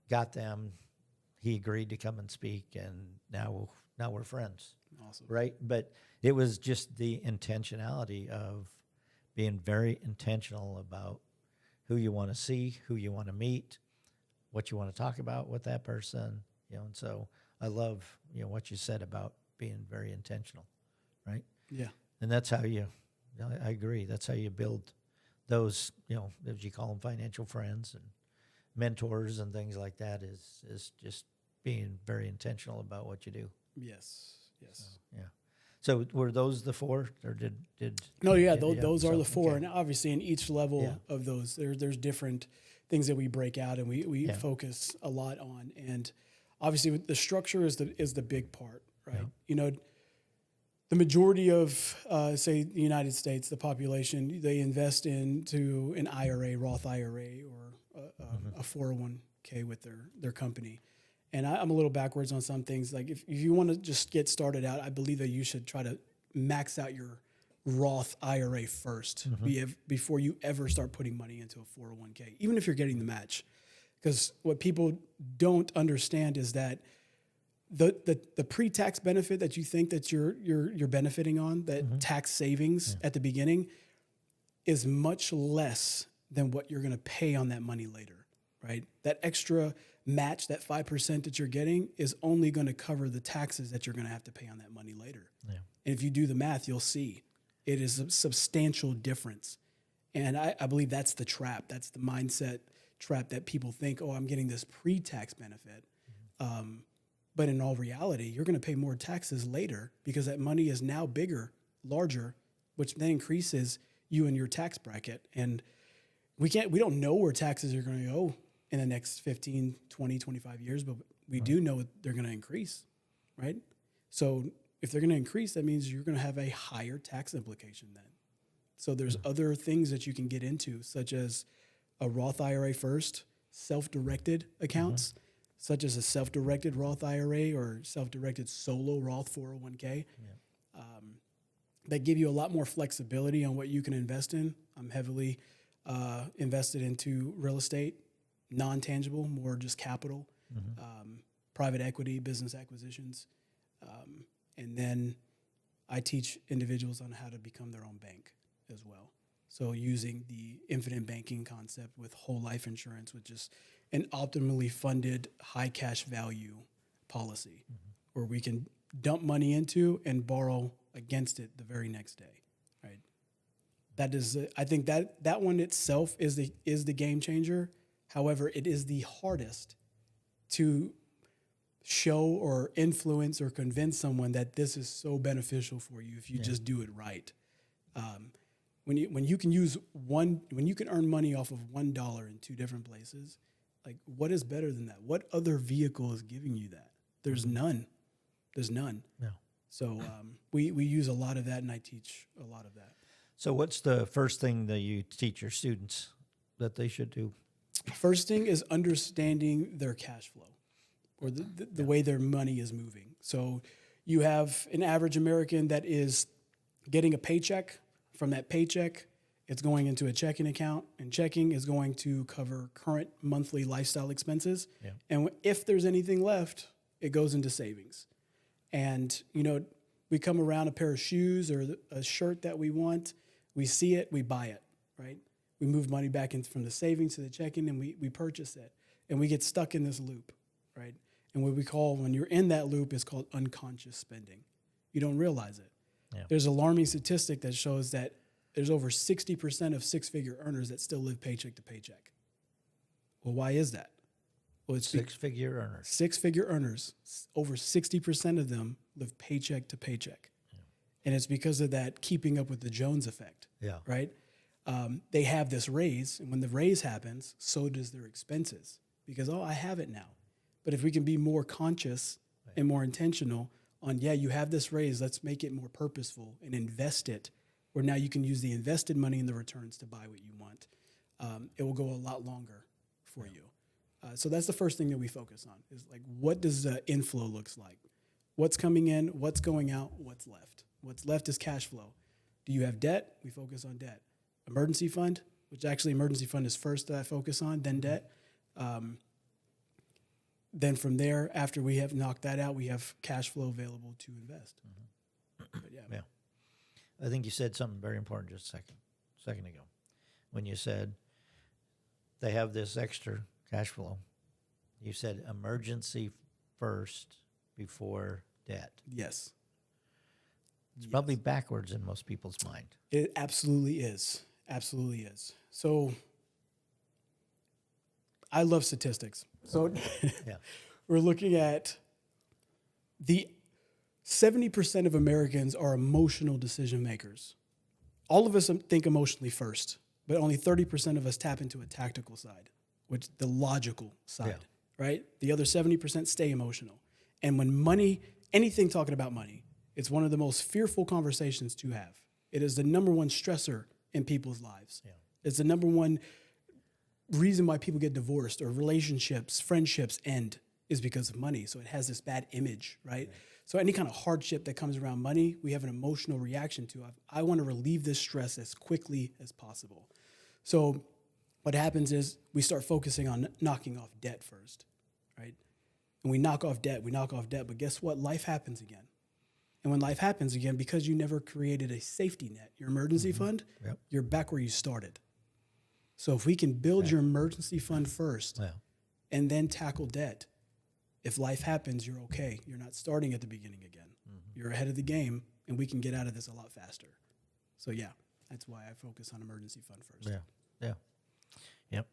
[SPEAKER 1] got them. He agreed to come and speak, and now we're friends.
[SPEAKER 2] Awesome.
[SPEAKER 1] Right? But it was just the intentionality of being very intentional about who you want to see, who you want to meet, what you want to talk about with that person, and so I love, what you said about being very intentional, right?
[SPEAKER 2] Yeah.
[SPEAKER 1] And that's how I agree. That's how you build those, as you call them, financial friends and mentors and things like that is just being very intentional about what you do.
[SPEAKER 2] Yes.
[SPEAKER 1] So, yeah. So were those the four, or did?
[SPEAKER 2] No, yeah, those are the four,
[SPEAKER 1] okay.
[SPEAKER 2] and obviously in each level of those, there's different things that we break out and we focus a lot on, and obviously the structure is the big part, right? Yeah. The majority of say the United States, the population, they invest into an IRA, Roth IRA, or a 401k with their company. And I'm a little backwards on some things. Like if you want to just get started out, I believe that you should try to max out your Roth IRA first before you ever start putting money into a 401k, even if you're getting the match. Because what people don't understand is that the pre-tax benefit that you think that you're benefiting on, that tax savings at the beginning, is much less than what you're going to pay on that money later, right? That extra match, that 5% that you're getting, is only going to cover the taxes that you're going to have to pay on that money later. Yeah. And if you do the math, you'll see it is a substantial difference. And I believe that's the trap. That's the mindset trap that people think, I'm getting this pre-tax benefit. But in all reality, you're going to pay more taxes later because that money is now bigger, larger, which then increases you and your tax bracket. And we don't know where taxes are going to go in the next 15, 20, 25 years, but we do know they're going to increase, right? So if they're going to increase, that means you're going to have a higher tax implication then. So there's other things that you can get into, such as a Roth IRA first, self-directed accounts, such as a self-directed Roth IRA or self-directed solo Roth 401k, that give you a lot more flexibility on what you can invest in. I'm heavily invested into real estate, non-tangible, more just capital, private equity, business acquisitions. And then I teach individuals on how to become their own bank as well. So using the infinite banking concept with whole life insurance, which is an optimally funded high cash value policy where we can dump money into and borrow against it the very next day, right? That is, I think that one itself is the game changer. However, it is the hardest to show or influence or convince someone that this is so beneficial for you if you just do it right. When you can earn money off of $1 in two different places, like what is better than that? What other vehicle is giving you that? There's none. There's none. No. So we use a lot of that, and I teach a lot of that.
[SPEAKER 1] So what's the first thing that you teach your students that they should do?
[SPEAKER 2] First thing is understanding their cash flow or the way their money is moving. So you have an average American that is getting a paycheck. From that paycheck, It's going into a checking account, and checking is going to cover current monthly lifestyle expenses.
[SPEAKER 1] Yeah.
[SPEAKER 2] And if there's anything left, it goes into savings. And, we come around a pair of shoes or a shirt that we want, we see it, we buy it, right? We move money back in from the savings to the checking, and we purchase it. And we get stuck in this loop, right? And what we call, when you're in that loop, is called unconscious spending. You don't realize it.
[SPEAKER 1] Yeah.
[SPEAKER 2] There's an alarming statistic that shows that there's over 60% of six-figure earners that still live paycheck to paycheck. Well, why is that? Well, it's
[SPEAKER 1] Six-figure earners.
[SPEAKER 2] Six-figure earners, over 60% of them live paycheck to paycheck. Yeah. And it's because of that keeping up with the Jones effect, right? They have this raise, and when the raise happens, so does their expenses because, I have it now. But if we can be more conscious and more intentional on, you have this raise, let's make it more purposeful and invest it, where now you can use the invested money and the returns to buy what you want. It will go a lot longer for you. So that's the first thing that we focus on is like, what does the inflow looks like? What's coming in, what's going out, what's left? What's left is cash flow. Do you have debt? We focus on debt. Emergency fund, which actually emergency fund is first that I focus on, then debt. Then from there, after we have knocked that out, we have cash flow available to invest. But
[SPEAKER 1] Yeah. I think you said something very important just a second ago when you said they have this extra cash flow. You said emergency first before debt.
[SPEAKER 2] Yes.
[SPEAKER 1] It's probably backwards in most people's mind.
[SPEAKER 2] It absolutely is. Absolutely is. So I love statistics. So we're looking at the 70% of Americans are emotional decision makers. All of us think emotionally first, but only 30% of us tap into a tactical side, which the logical side, right? The other 70% stay emotional. And when money, anything talking about money, it's one of the most fearful conversations to have. It is the number one stressor in people's lives. Yeah. It's the number one reason why people get divorced or relationships, friendships end is because of money. So it has this bad image, right? Yeah. So any kind of hardship that comes around money, we have an emotional reaction to. I want to relieve this stress as quickly as possible. So what happens is we start focusing on knocking off debt first, right? And we knock off debt, but guess what? Life happens again. And when life happens again, because you never created a safety net, your emergency fund, you're back where you started. So if we can build your emergency fund first and then tackle debt, if life happens, you're okay. You're not starting at the beginning again. You're ahead of the game, and we can get out of this a lot faster. So, that's why I focus on emergency fund first.
[SPEAKER 1] Yep.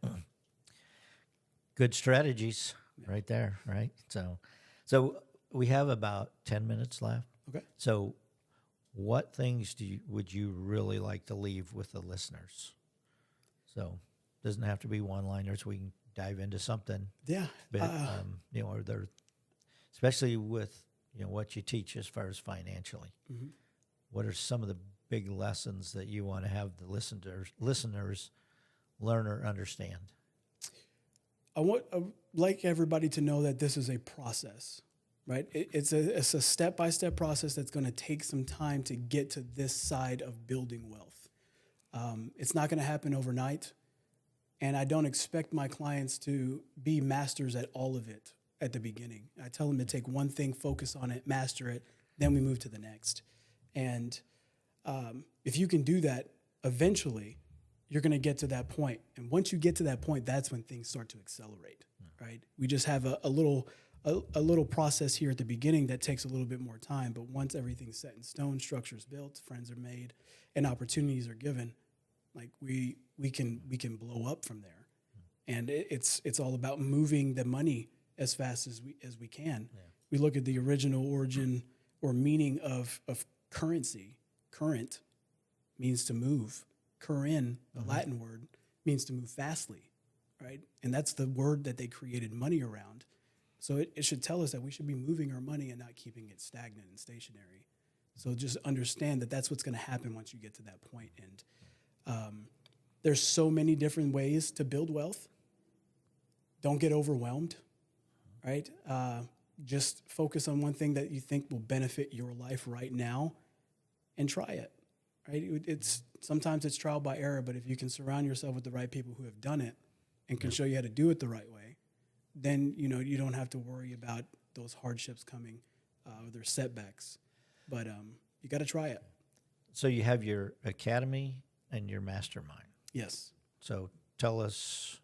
[SPEAKER 1] Good strategies right there, right? So we have about 10 minutes left.
[SPEAKER 2] Okay.
[SPEAKER 1] So what things would you really like to leave with the listeners? So it doesn't have to be one-liners. We can dive into something.
[SPEAKER 2] Yeah.
[SPEAKER 1] But, or they're, especially with, what you teach as far as financially. What are some of the big lessons that you want to have the listeners learn or understand?
[SPEAKER 2] I'd like everybody to know that this is a process, right? It's a step-by-step process that's going to take some time to get to this side of building wealth. It's not going to happen overnight, and I don't expect my clients to be masters at all of it at the beginning. I tell them to take one thing, focus on it, master it, then we move to the next. And if you can do that, eventually you're going to get to that point. And once you get to that point, that's when things start to accelerate, right? We just have a little process here at the beginning that takes a little bit more time. But once everything's set in stone, structure's built, friends are made, and opportunities are given, like we can blow up from there. And it's all about moving the money as fast as we can. Yeah. We look at the original origin or meaning of currency. Current means to move. Curren, the Latin word, means to move fastly, right? And that's the word that they created money around. So it should tell us that we should be moving our money and not keeping it stagnant and stationary. So just understand that that's what's going to happen once you get to that point. And there's so many different ways to build wealth. Don't get overwhelmed, right? Just focus on one thing that you think will benefit your life right now and try it, right? sometimes it's trial by error, but if you can surround yourself with the right people who have done it and can show you how to do it the right way, then, you don't have to worry about those hardships coming, or their setbacks. But you got to try it.
[SPEAKER 1] So you have your academy and your mastermind.
[SPEAKER 2] Yes.
[SPEAKER 1] So tell us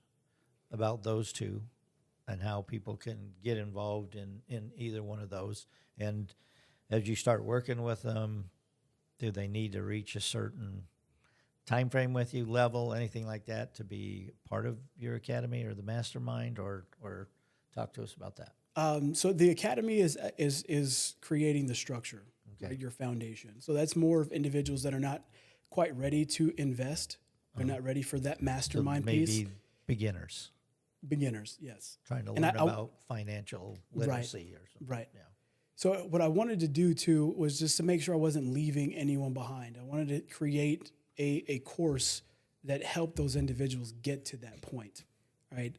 [SPEAKER 1] about those two and how people can get involved in either one of those. And as you start working with them, do they need to reach a certain time frame with you, level, anything like that, to be part of your academy or the mastermind, or talk to us about that?
[SPEAKER 2] So the academy is creating the structure, right, your foundation. So that's more of individuals that are not quite ready to invest. They're not ready for that mastermind piece.
[SPEAKER 1] Maybe beginners.
[SPEAKER 2] Beginners, yes.
[SPEAKER 1] Trying to learn about financial literacy or something.
[SPEAKER 2] Right.
[SPEAKER 1] Yeah.
[SPEAKER 2] So what I wanted to do too was just to make sure I wasn't leaving anyone behind. I wanted to create a course that helped those individuals get to that point, right?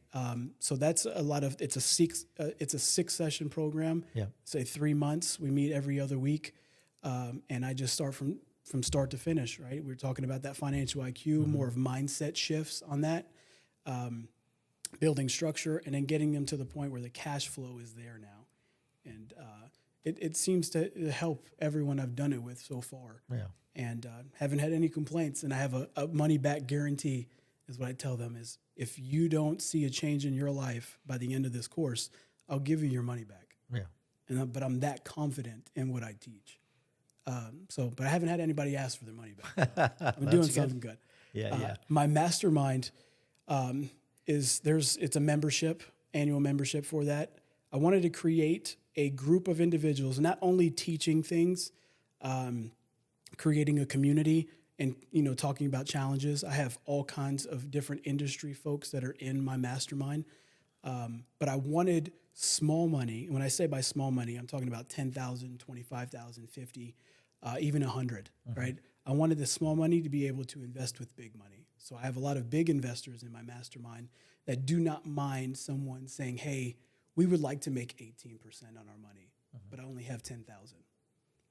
[SPEAKER 2] So that's it's a 6 session program.
[SPEAKER 1] Yeah.
[SPEAKER 2] Say 3 months. We meet every other week, and I just start from start to finish. Right. We're talking about that financial IQ, more of mindset shifts on that, building structure, and then getting them to the point where the cash flow is there now, and it seems to help everyone I've done it with so far.
[SPEAKER 1] Yeah.
[SPEAKER 2] And haven't had any complaints. And I have a money back guarantee, is what I tell them, is if you don't see a change in your life by the end of this course, I'll give you your money back.
[SPEAKER 1] Yeah.
[SPEAKER 2] But I'm that confident in what I teach. But I haven't had anybody ask for their money back. I'm doing something good.
[SPEAKER 1] Yeah.
[SPEAKER 2] My mastermind it's a membership, annual membership for that. I wanted to create a group of individuals, not only teaching things, creating a community, and talking about challenges. I have all kinds of different industry folks that are in my mastermind, but I wanted small money. When I say by small money, I'm talking about 10,000, 25,000, 50, even 100. Right? I wanted the small money to be able to invest with big money. So I have a lot of big investors in my mastermind that do not mind someone saying, "Hey, we would like to make 18% on our money, but I only have 10,000.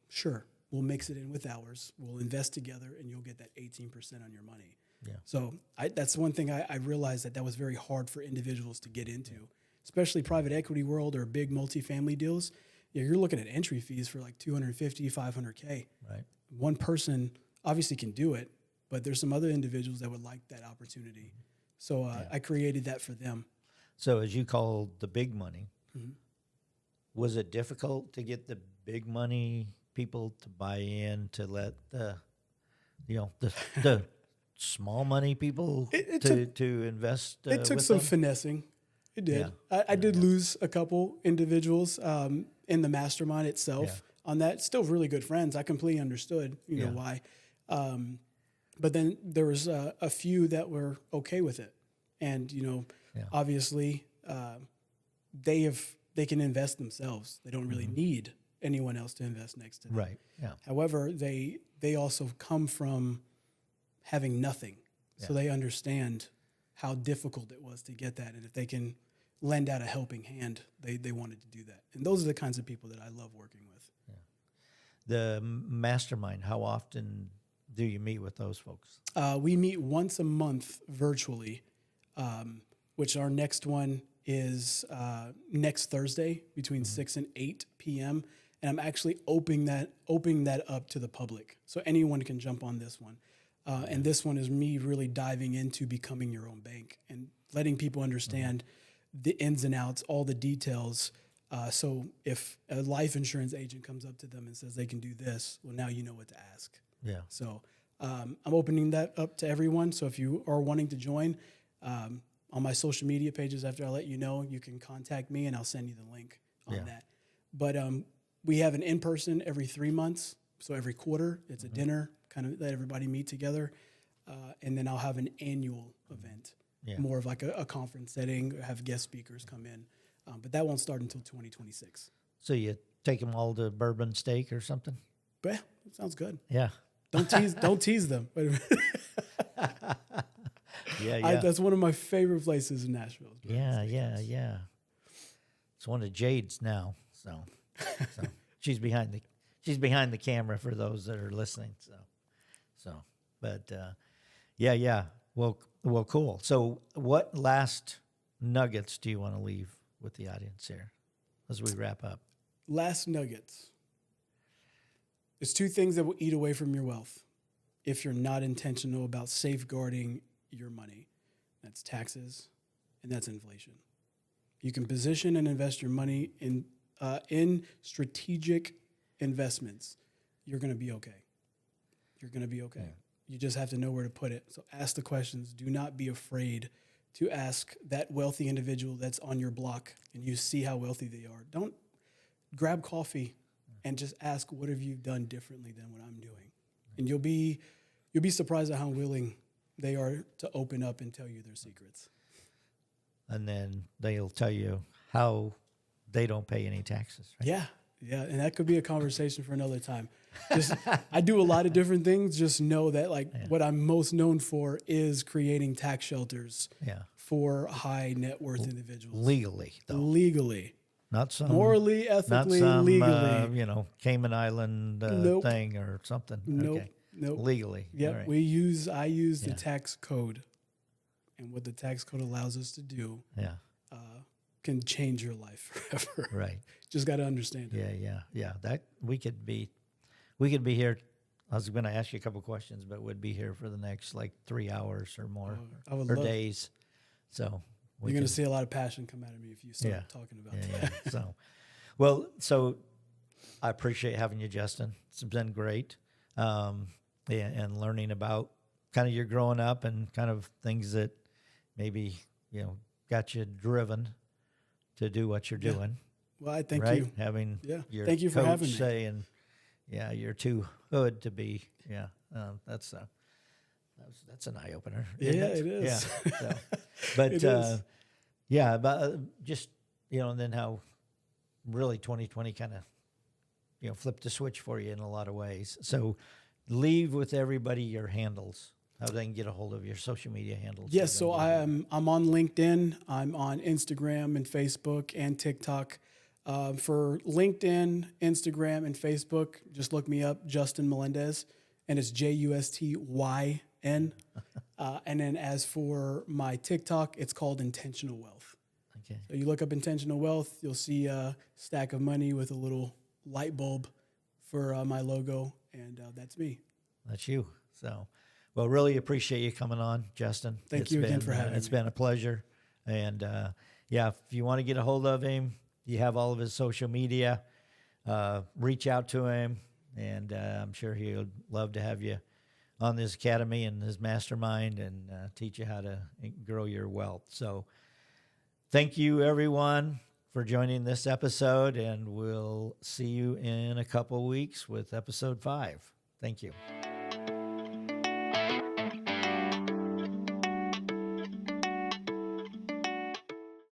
[SPEAKER 2] Sure, we'll mix it in with ours. We'll invest together, and you'll get that 18% on your money."
[SPEAKER 1] Yeah.
[SPEAKER 2] So that's one thing I realized that was very hard for individuals to get into, especially private equity world or big multifamily deals. Yeah, you're looking at entry fees for like 250, 500K.
[SPEAKER 1] Right.
[SPEAKER 2] One person obviously can do it, but there's some other individuals that would like that opportunity. So I created that for them.
[SPEAKER 1] So as you call the big money, was it difficult to get the big money people to buy in, to let the small money people to invest?
[SPEAKER 2] It took some finessing. It did. Yeah. I did lose a couple individuals in the mastermind itself on that. Still really good friends. I completely understood, know why. But then there was a few that were okay with it, and obviously they can invest themselves. They don't really need anyone else to invest next to them.
[SPEAKER 1] Right. Yeah.
[SPEAKER 2] However, they also come from having nothing, so they understand how difficult it was to get that, and if they can lend out a helping hand, they wanted to do that. And those are the kinds of people that I love working with.
[SPEAKER 1] Yeah. The mastermind, how often do you meet with those folks?
[SPEAKER 2] We meet once a month virtually, which our next one is next Thursday between 6 and 8 p.m. And I'm actually opening that up to the public. So anyone can jump on this one. And this one is me really diving into becoming your own bank and letting people understand the ins and outs, all the details. So if a life insurance agent comes up to them and says they can do this, well, now you know what to ask.
[SPEAKER 1] Yeah.
[SPEAKER 2] So I'm opening that up to everyone. So if you are wanting to join, on my social media pages, after I let you know, you can contact me and I'll send you the link on that. But we have an in-person every 3 months. So every quarter, it's a dinner, kind of let everybody meet together. And then I'll have an annual event, more of like a conference setting, have guest speakers come in. But that won't start until 2026.
[SPEAKER 1] So you take them all to Bourbon Steak or something?
[SPEAKER 2] But yeah, that sounds good.
[SPEAKER 1] Yeah.
[SPEAKER 2] Don't tease them. That's one of my favorite places in Nashville.
[SPEAKER 1] Yeah. It's one of Jade's now. So she's behind the camera for those that are listening. So But yeah. Well, cool. So, what last nuggets do you want to leave with the audience here as we wrap up?
[SPEAKER 2] Last nuggets. There's two things that will eat away from your wealth if you're not intentional about safeguarding your money. That's taxes and that's inflation. You can position and invest your money in strategic investments. You're going to be okay. You're going to be okay. Yeah. You just have to know where to put it. So ask the questions. Do not be afraid to ask that wealthy individual that's on your block and you see how wealthy they are. Don't grab coffee and just ask, what have you done differently than what I'm doing? And you'll be surprised at how willing they are to open up and tell you their secrets.
[SPEAKER 1] And then they'll tell you how they don't pay any taxes. Right?
[SPEAKER 2] Yeah. And that could be a conversation for another time. I do a lot of different things. Just know that what I'm most known for is creating tax shelters for high net worth individuals.
[SPEAKER 1] Legally, though.
[SPEAKER 2] Legally.
[SPEAKER 1] Not some
[SPEAKER 2] morally, ethically,
[SPEAKER 1] not some,
[SPEAKER 2] legally.
[SPEAKER 1] Cayman Island thing or something.
[SPEAKER 2] Nope.
[SPEAKER 1] Okay.
[SPEAKER 2] Nope.
[SPEAKER 1] Legally.
[SPEAKER 2] Yep. Right. I use the tax code, and what the tax code allows us to do can change your life forever.
[SPEAKER 1] Right.
[SPEAKER 2] Just got to understand it.
[SPEAKER 1] Yeah. That we could be here. I was going to ask you a couple questions, but we'd be here for the next 3 hours or more, or days. So
[SPEAKER 2] you're going to see a lot of passion come out of me if you start talking about that.
[SPEAKER 1] So I appreciate having you, Justyn. It's been great. And learning about kind of your growing up and kind of things that maybe, got you driven to do what you're doing.
[SPEAKER 2] Well, I thank
[SPEAKER 1] right?
[SPEAKER 2] you.
[SPEAKER 1] Having your
[SPEAKER 2] thank you for
[SPEAKER 1] coach
[SPEAKER 2] having me.
[SPEAKER 1] saying, you're too hood to be. That's an eye opener.
[SPEAKER 2] Yeah, it is.
[SPEAKER 1] Yeah. So, but
[SPEAKER 2] it is.
[SPEAKER 1] Just and then how really 2020 kind of flipped the switch for you in a lot of ways. So leave with everybody your handles, how they can get a hold of your social media handles.
[SPEAKER 2] Yes, so I'm on LinkedIn. I'm on Instagram and Facebook and TikTok. For LinkedIn, Instagram, and Facebook, just look me up, Justyn Melendez, and it's Justyn. And then as for my TikTok, it's called Intentional Wealth.
[SPEAKER 1] Okay.
[SPEAKER 2] So you look up Intentional Wealth, you'll see a stack of money with a little light bulb for my logo, and that's me.
[SPEAKER 1] That's you. So, well, really appreciate you coming on, Justyn.
[SPEAKER 2] Thank you again for having me.
[SPEAKER 1] It's been a pleasure. And if you want to get a hold of him, you have all of his social media. Reach out to him, and I'm sure he would love to have you on this academy and his mastermind and teach you how to grow your wealth. So thank you, everyone, for joining this episode, and we'll see you in a couple weeks with episode 5. Thank you.